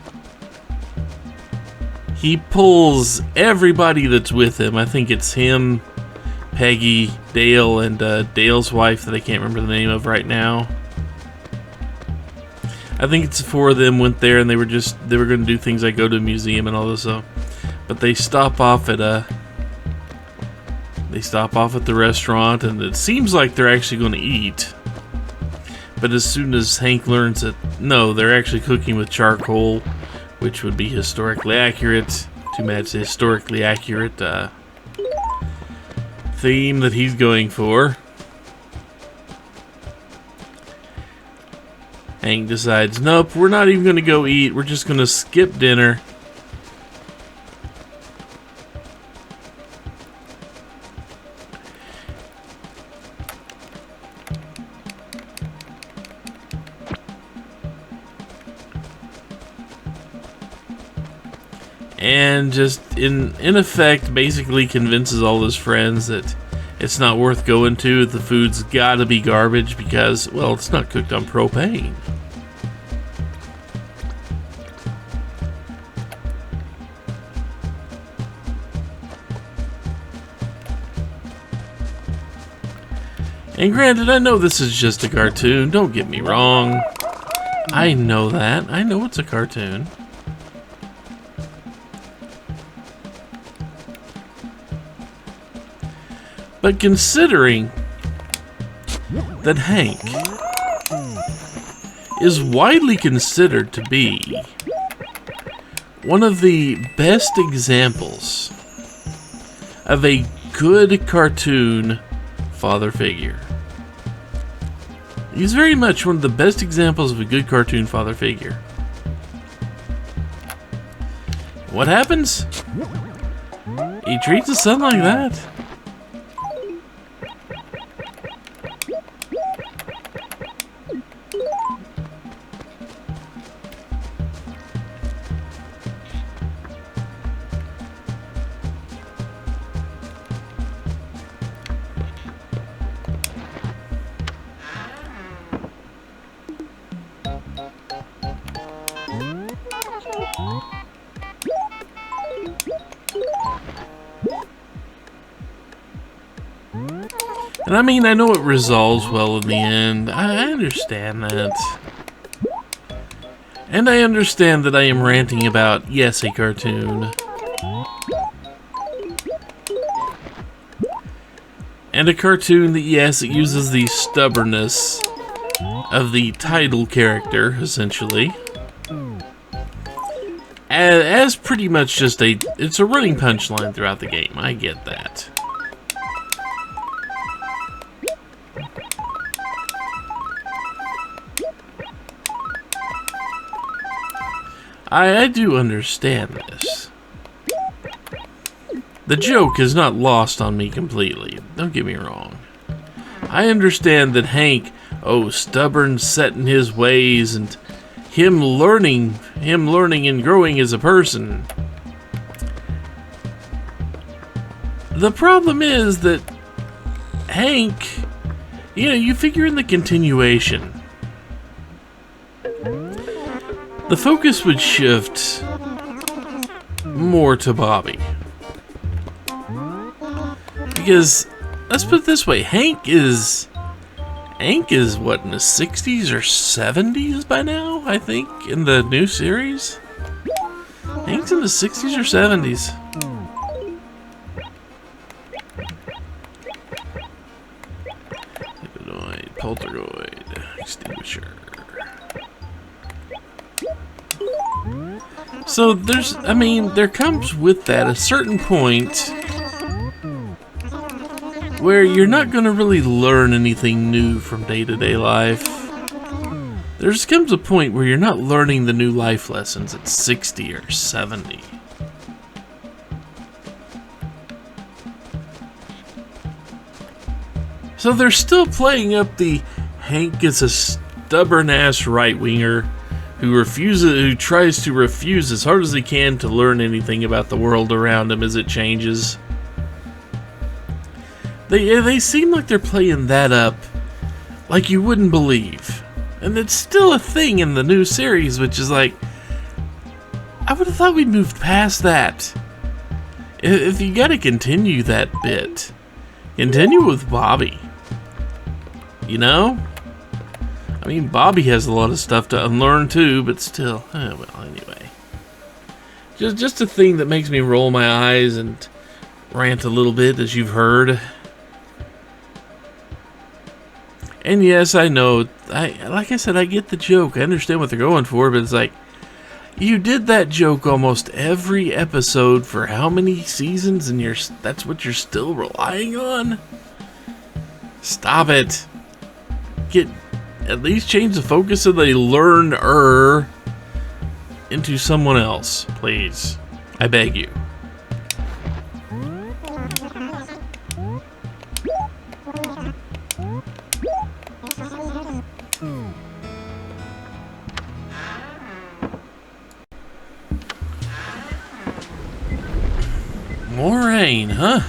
he pulls everybody that's with him. I think it's him, Peggy, Dale, and Dale's wife that I can't remember the name of right now. I think it's the four of them went there, and they were going to do things like go to a museum and all this stuff. But they stop off at the restaurant, and it seems like they're actually going to eat. But as soon as Hank learns that no, they're actually cooking with charcoal, which would be historically accurate to match the historically accurate theme that he's going for, Hank decides, nope, we're not even going to go eat. We're just going to skip dinner. and just in effect basically convinces all his friends that it's not worth going to. The food's gotta be garbage because, well, it's not cooked on propane. And granted, I know this is just a cartoon, don't get me wrong. I know that. I know it's a cartoon. But considering that Hank is widely considered to be one of the best examples of a good cartoon father figure. He's very much one of the best examples of a good cartoon father figure. What happens? He treats his son like that. And I mean, I know it resolves well in the end. I understand that. And I understand that I am ranting about, yes, a cartoon. And a cartoon that, yes, it uses the stubbornness of the title character, essentially. As pretty much just it's a running punchline throughout the game. I get that. I do understand this. The joke is not lost on me completely. Don't get me wrong. I understand that Hank, stubborn, set in his ways, and him learning and growing as a person. The problem is that Hank, you figure in the continuation, the focus would shift more to Bobby. Because, let's put it this way, Hank is what, in the 60s or 70s by now, I think, in the new series? Hank's in the 60s or 70s. Poltergeist, extinguisher. So there comes with that a certain point where you're not going to really learn anything new from day-to-day life. There just comes a point where you're not learning the new life lessons at 60 or 70. So they're still playing up the Hank is a stubborn-ass right-winger who tries to refuse as hard as he can to learn anything about the world around him as it changes. They seem like they're playing that up like you wouldn't believe. And it's still a thing in the new series, which is like, I would have thought we'd moved past that. If you gotta continue that bit, continue with Bobby. You know? I mean, Bobby has a lot of stuff to unlearn too, but still, well, anyway. Just a thing that makes me roll my eyes and rant a little bit, as you've heard. And yes, I know, like I said, I get the joke. I understand what they're going for, but it's like, you did that joke almost every episode for how many seasons, and that's what you're still relying on? Stop it. At least change the focus of the learner into someone else, please. I beg you. More rain, huh?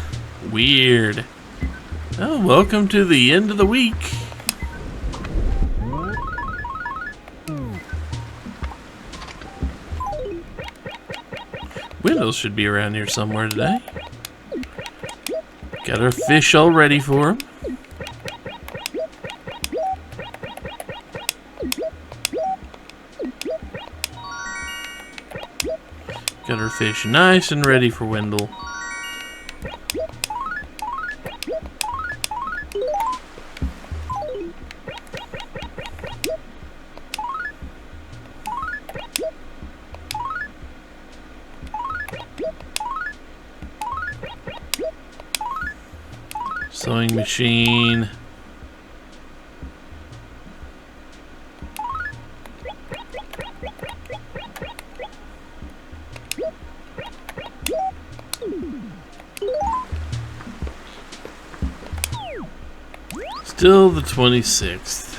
Weird. Oh, welcome to the end of the week. Wendell should be around here somewhere today. Got our fish all ready for him. Got our fish nice and ready for Wendell. Sewing machine. Still the 26th.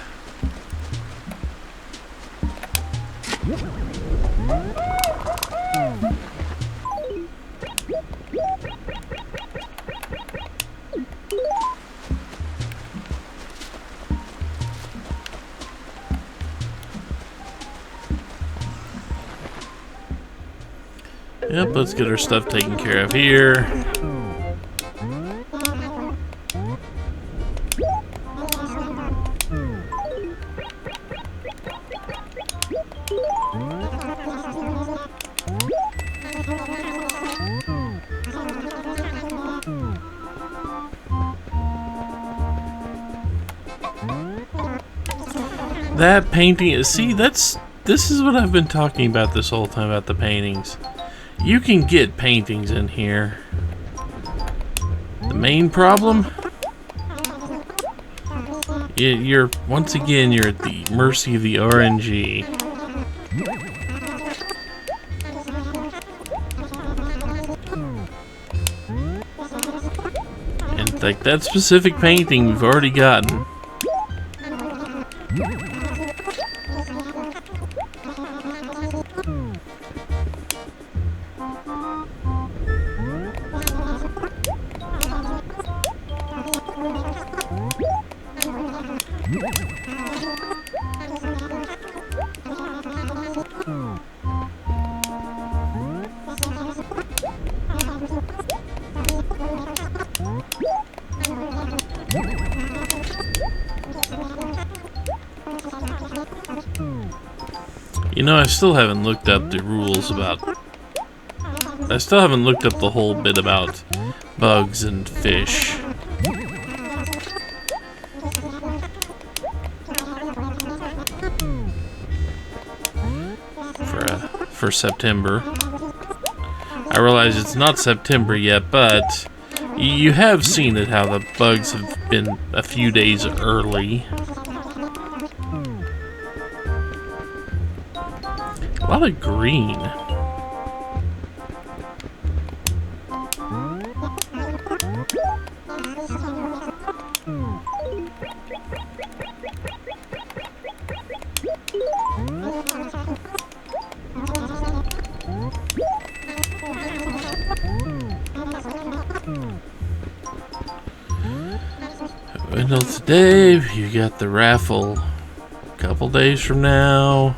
Yep, let's get our stuff taken care of here. That painting, see, this is what I've been talking about this whole time about the paintings. You can get paintings in here. The main problem, you're once again, you're at the mercy of the RNG. And like that specific painting we've already gotten. You know, I still haven't looked up the rules about... I still haven't looked up the whole bit about bugs and fish. For September. I realize it's not September yet, but you have seen it how the bugs have been a few days early. A lot of green. Until today, you got the raffle a couple days from now.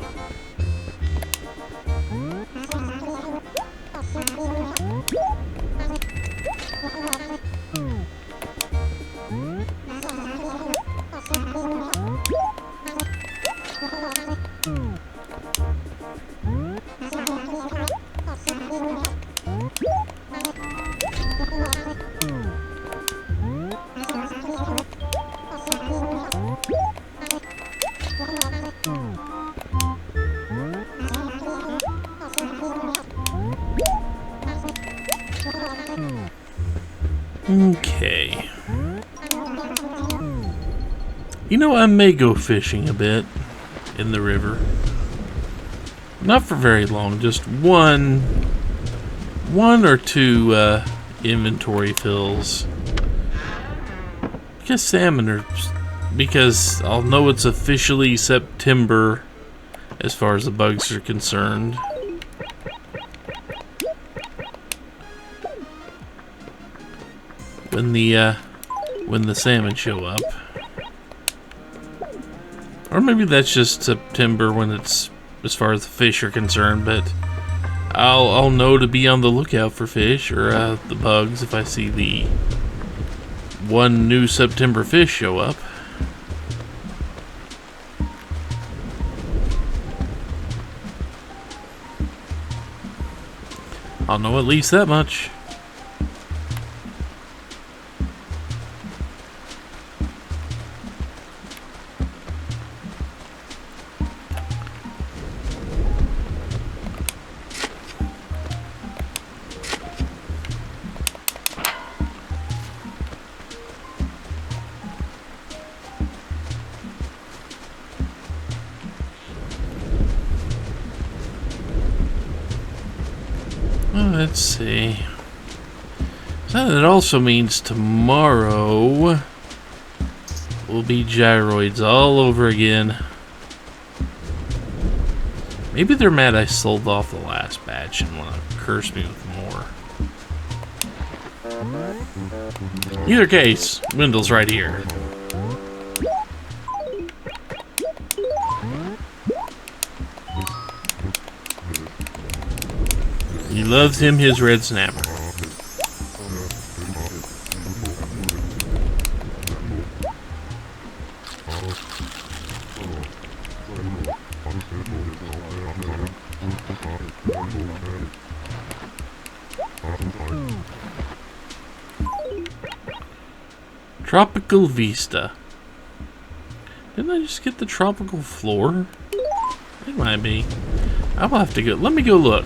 Okay. You know, I may go fishing a bit in the river. Not for very long, just one or two inventory fills. Because salmon are... Because I'll know it's officially September as far as the bugs are concerned. when the salmon show up. Or maybe that's just September when it's, as far as the fish are concerned, but I'll know to be on the lookout for fish or the bugs if I see the one new September fish show up. I'll know at least that much. Let's see. So that also means tomorrow will be gyroids all over again. Maybe they're mad I sold off the last batch and want to curse me with more. Either case, Wendell's right here. He loves him his red snapper. Tropical Vista. Didn't I just get the tropical floor? It might be. I will have to go. Let me go look.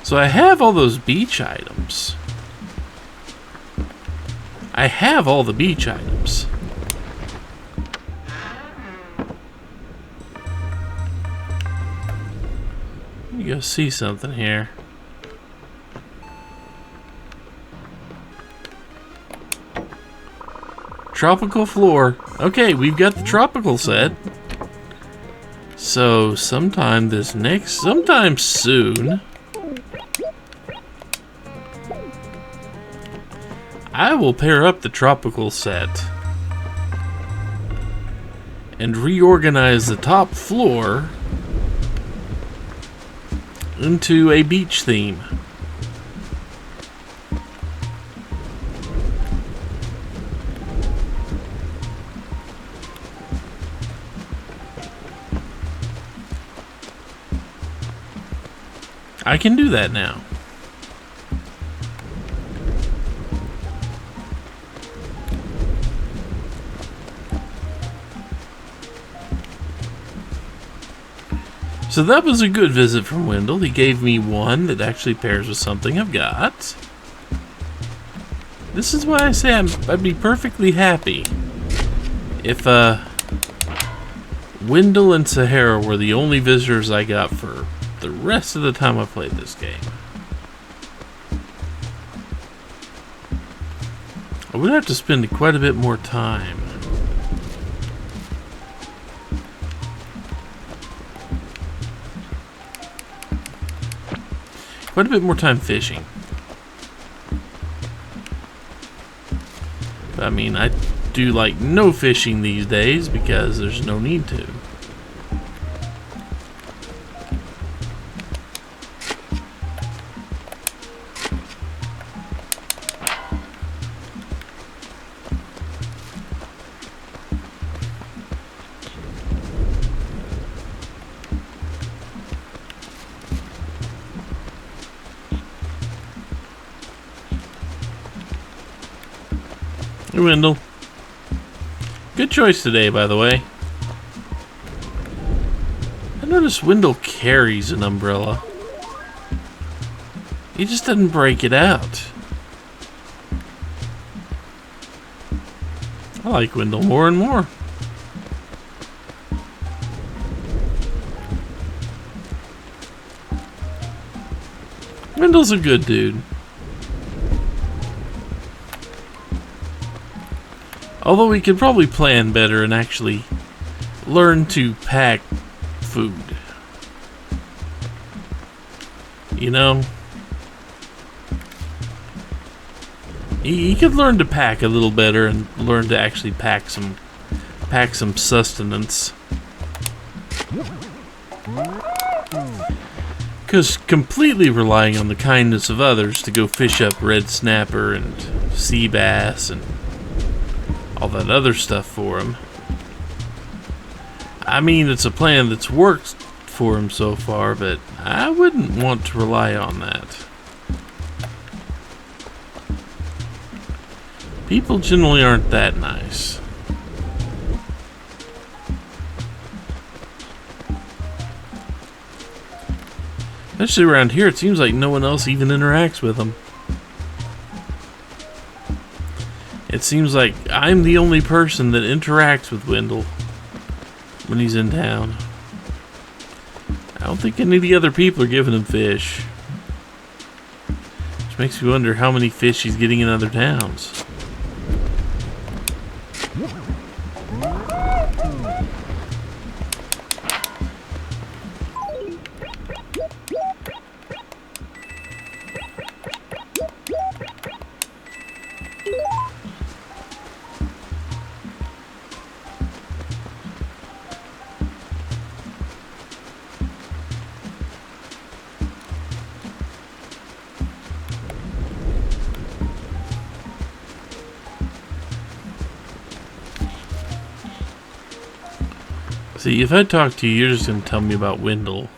So I have all those beach items. I have all the beach items. Let me go see something here. Tropical floor. Okay, we've got the tropical set. So sometime soon, I will pair up the tropical set and reorganize the top floor into a beach theme. I can do that now. So that was a good visit from Wendell. He gave me one that actually pairs with something I've got. This is why I say I'd be perfectly happy if Wendell and Sahara were the only visitors I got for the rest of the time I played this game. I would have to spend quite a bit more time. Quite a bit more time fishing. But, I mean, I do like no fishing these days because there's no need to. Hey, Wendell. Good choice today, by the way. I noticed Wendell carries an umbrella. He just doesn't break it out. I like Wendell more and more. Wendell's a good dude. Although we could probably plan better and actually learn to pack food. You know, he could learn to pack a little better and learn to actually pack some sustenance. Because completely relying on the kindness of others to go fish up red snapper and sea bass and all that other stuff for him. I mean, it's a plan that's worked for him so far, but I wouldn't want to rely on that. People generally aren't that nice. Especially around here, it seems like no one else even interacts with him. It seems like I'm the only person that interacts with Wendell when he's in town. I don't think any of the other people are giving him fish. Which makes me wonder how many fish he's getting in other towns. See, if I talk to you, you're just going to tell me about Wendell.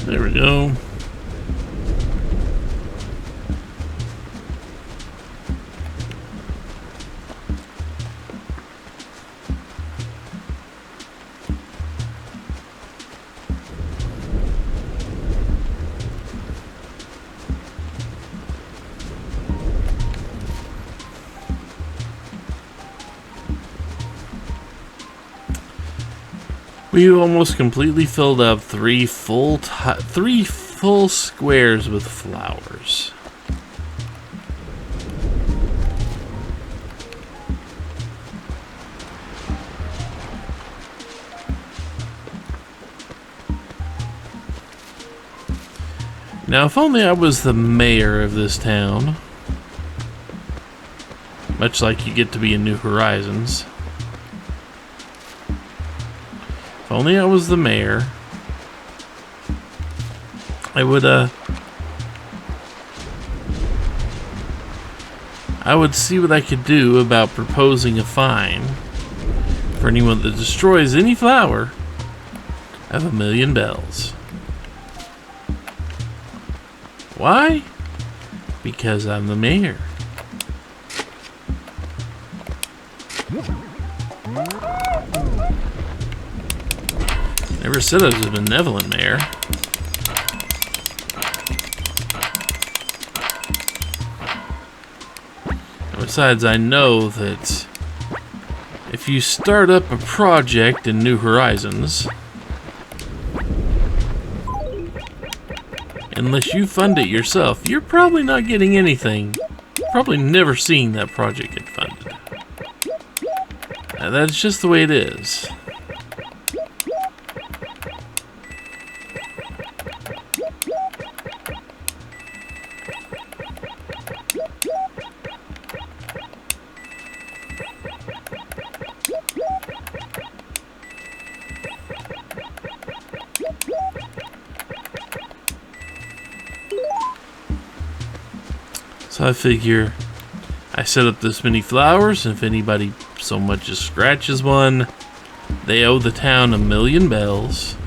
There we go. We almost completely filled up three full squares with flowers. Now, if only I was the mayor of this town, much like you get to be in New Horizons. If only I was the mayor, I would see what I could do about proposing a fine for anyone that destroys any flower of 1,000,000 bells. Why? Because I'm the mayor. Never said I was a benevolent mayor. And besides, I know that if you start up a project in New Horizons, unless you fund it yourself, you're probably not getting anything. Probably never seeing that project get funded. That's just the way it is. So I figure I set up this many flowers, and if anybody so much as scratches one, they owe the town 1,000,000 bells.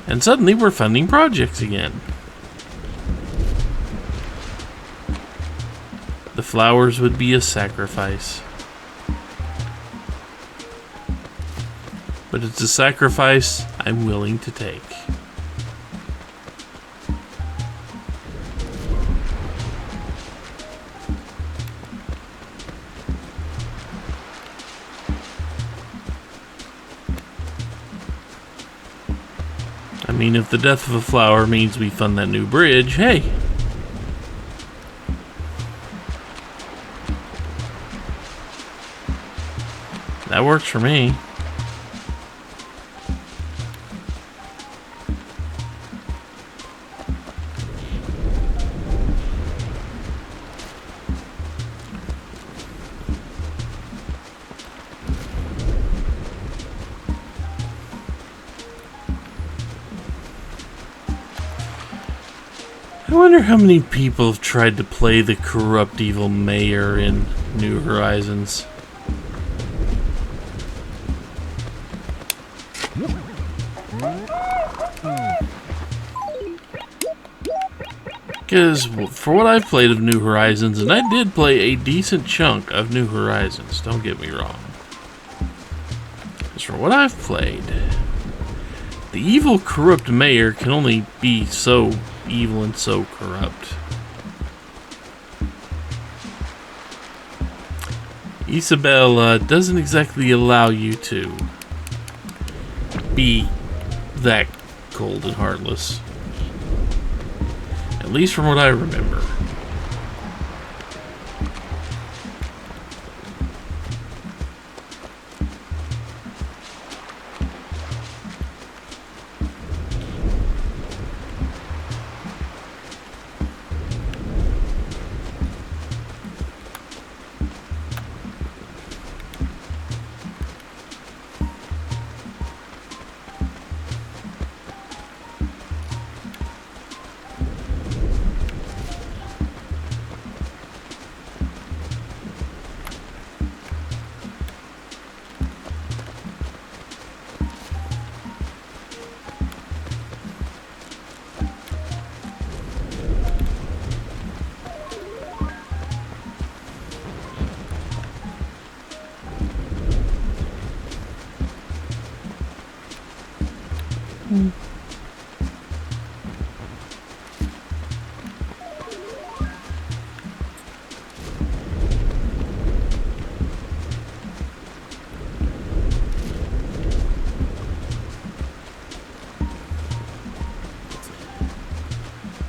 And suddenly we're funding projects again. The flowers would be a sacrifice. But it's a sacrifice I'm willing to take. I mean, if the death of a flower means we fund that new bridge, hey. That works for me. I wonder how many people have tried to play the corrupt evil mayor in New Horizons. Because for what I've played of New Horizons, and I did play a decent chunk of New Horizons, don't get me wrong. Because for what I've played, the evil corrupt mayor can only be so evil and so corrupt. Isabelle doesn't exactly allow you to be that cold and heartless. At least from what I remember.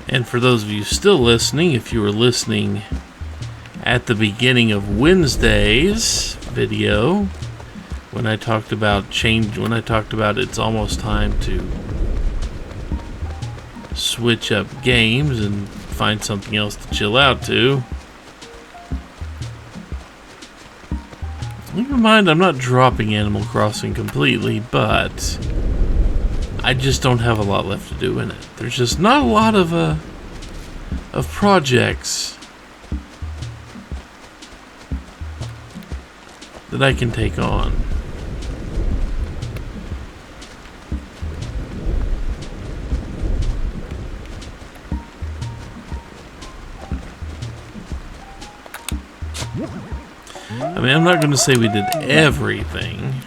And for those of you still listening, if you were listening at the beginning of Wednesday's video, when I talked about it's almost time to switch up games and find something else to chill out to. Keep in mind, I'm not dropping Animal Crossing completely, but I just don't have a lot left to do in it. There's just not a lot of projects that I can take on. I mean, I'm not going to say we did everything.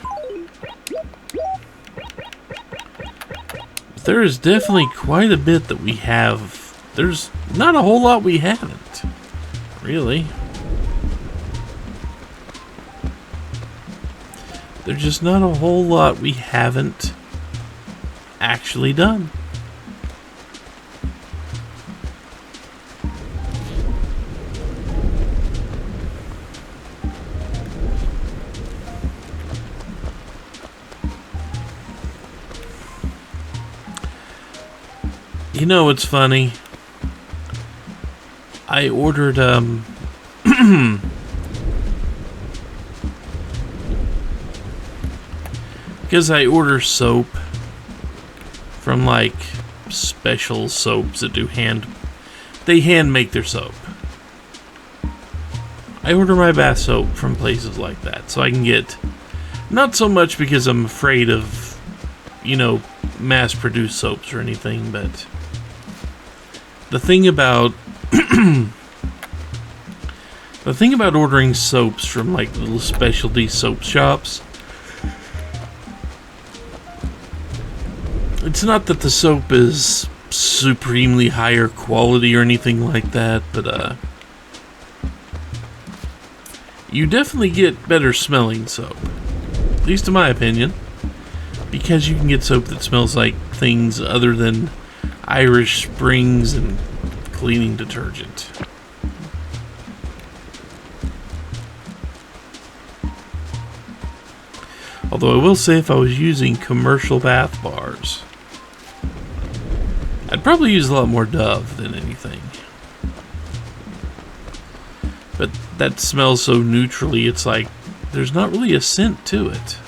But there is definitely quite a bit that we have. There's not a whole lot we haven't, really. There's just not a whole lot we haven't actually done. You know what's funny? I ordered, because I order soap from, like, special soaps that do they hand make their soap. I order my bath soap from places like that, so I can get, not so much because I'm afraid of, you know, mass-produced soaps or anything, but the thing about the thing about ordering soaps from like little specialty soap shops, it's not that the soap is supremely higher quality or anything like that, but you definitely get better smelling soap, at least in my opinion, because you can get soap that smells like things other than Irish Springs and cleaning detergent. Although I will say, if I was using commercial bath bars, I'd probably use a lot more Dove than anything. But that smells so neutrally, it's like there's not really a scent to it.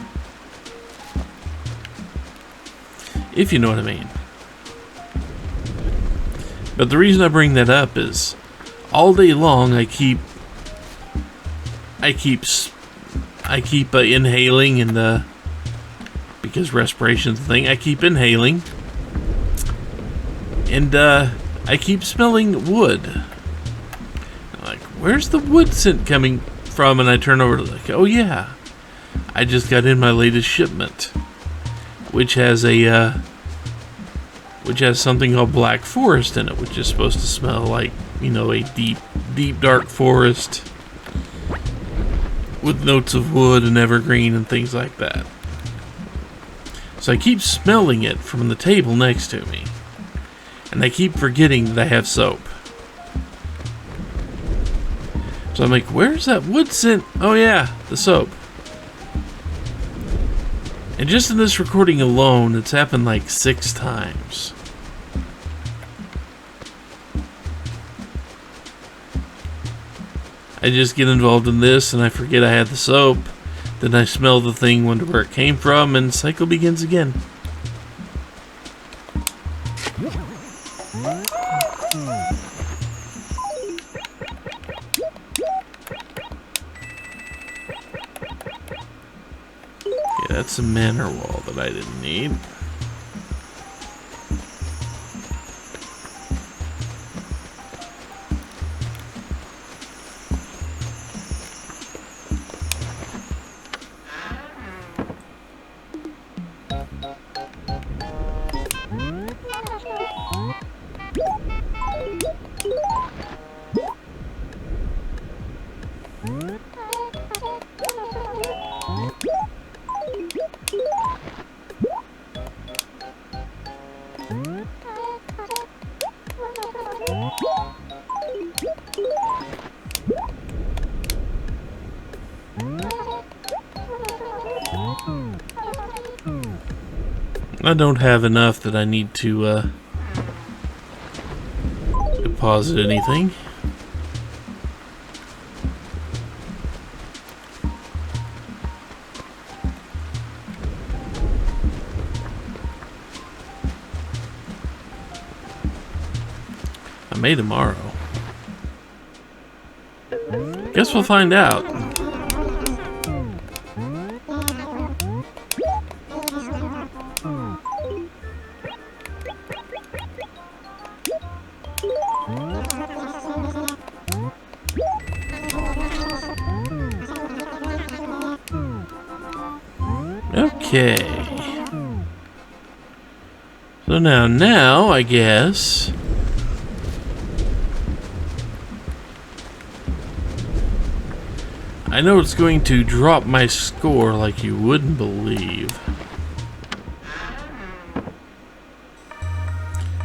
If you know what I mean. But the reason I bring that up is all day long I keep inhaling, and because respiration's the thing, I keep inhaling, and I keep smelling wood. I'm like, where's the wood scent coming from? And I turn over to like, oh yeah, I just got in my latest shipment, which has something called Black Forest in it, which is supposed to smell like, you know, a deep dark forest with notes of wood and evergreen and things like that. So I keep smelling it from the table next to me, and I keep forgetting that I have soap. So I'm like, where's that wood scent? Oh yeah, the soap. And just in this recording alone, it's happened like 6 times. I just get involved in this and I forget I had the soap. Then I smell the thing, wonder where it came from, and cycle begins again. Okay, that's a manor wall that I didn't need. I don't have enough that I need to deposit anything. I may tomorrow. Guess we'll find out. Okay. So now I guess I know it's going to drop my score like you wouldn't believe.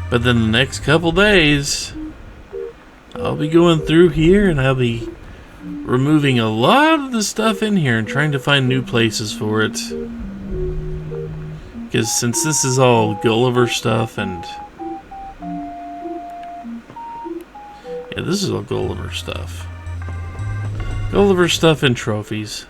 But then the next couple days, I'll be going through here and I'll be removing a lot of the stuff in here and trying to find new places for it. Because since this is all Gulliver stuff and... yeah, this is all Gulliver stuff. Gulliver stuff and trophies.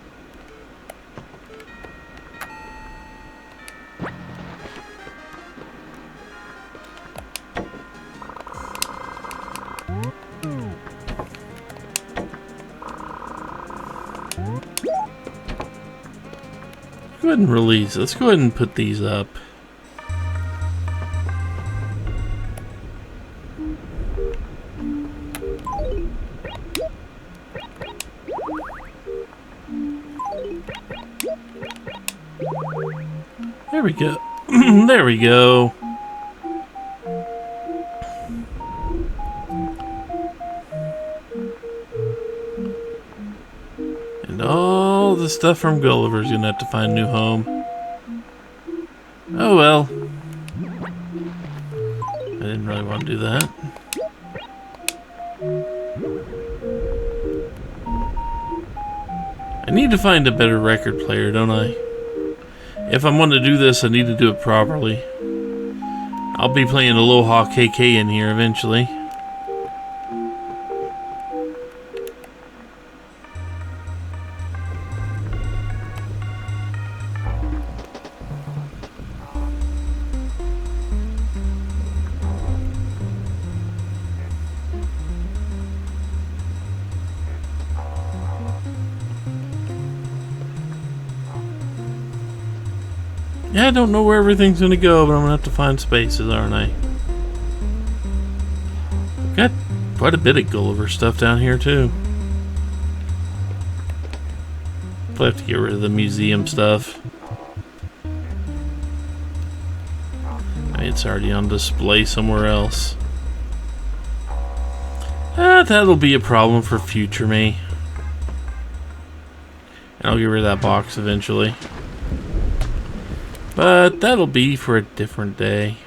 Go ahead and release. Let's go ahead and put these up. There we go. There we go. And all the stuff from Gulliver's gonna have to find a new home. Oh well. I didn't really want to do that. I need to find a better record player, don't I? If I'm going to do this, I need to do it properly. I'll be playing Aloha KK in here eventually. Yeah, I don't know where everything's going to go, but I'm going to have to find spaces, aren't I? I've got quite a bit of Gulliver stuff down here, too. I'll have to get rid of the museum stuff. I mean, it's already on display somewhere else. That'll be a problem for future me. And I'll get rid of that box eventually. But that'll be for a different day.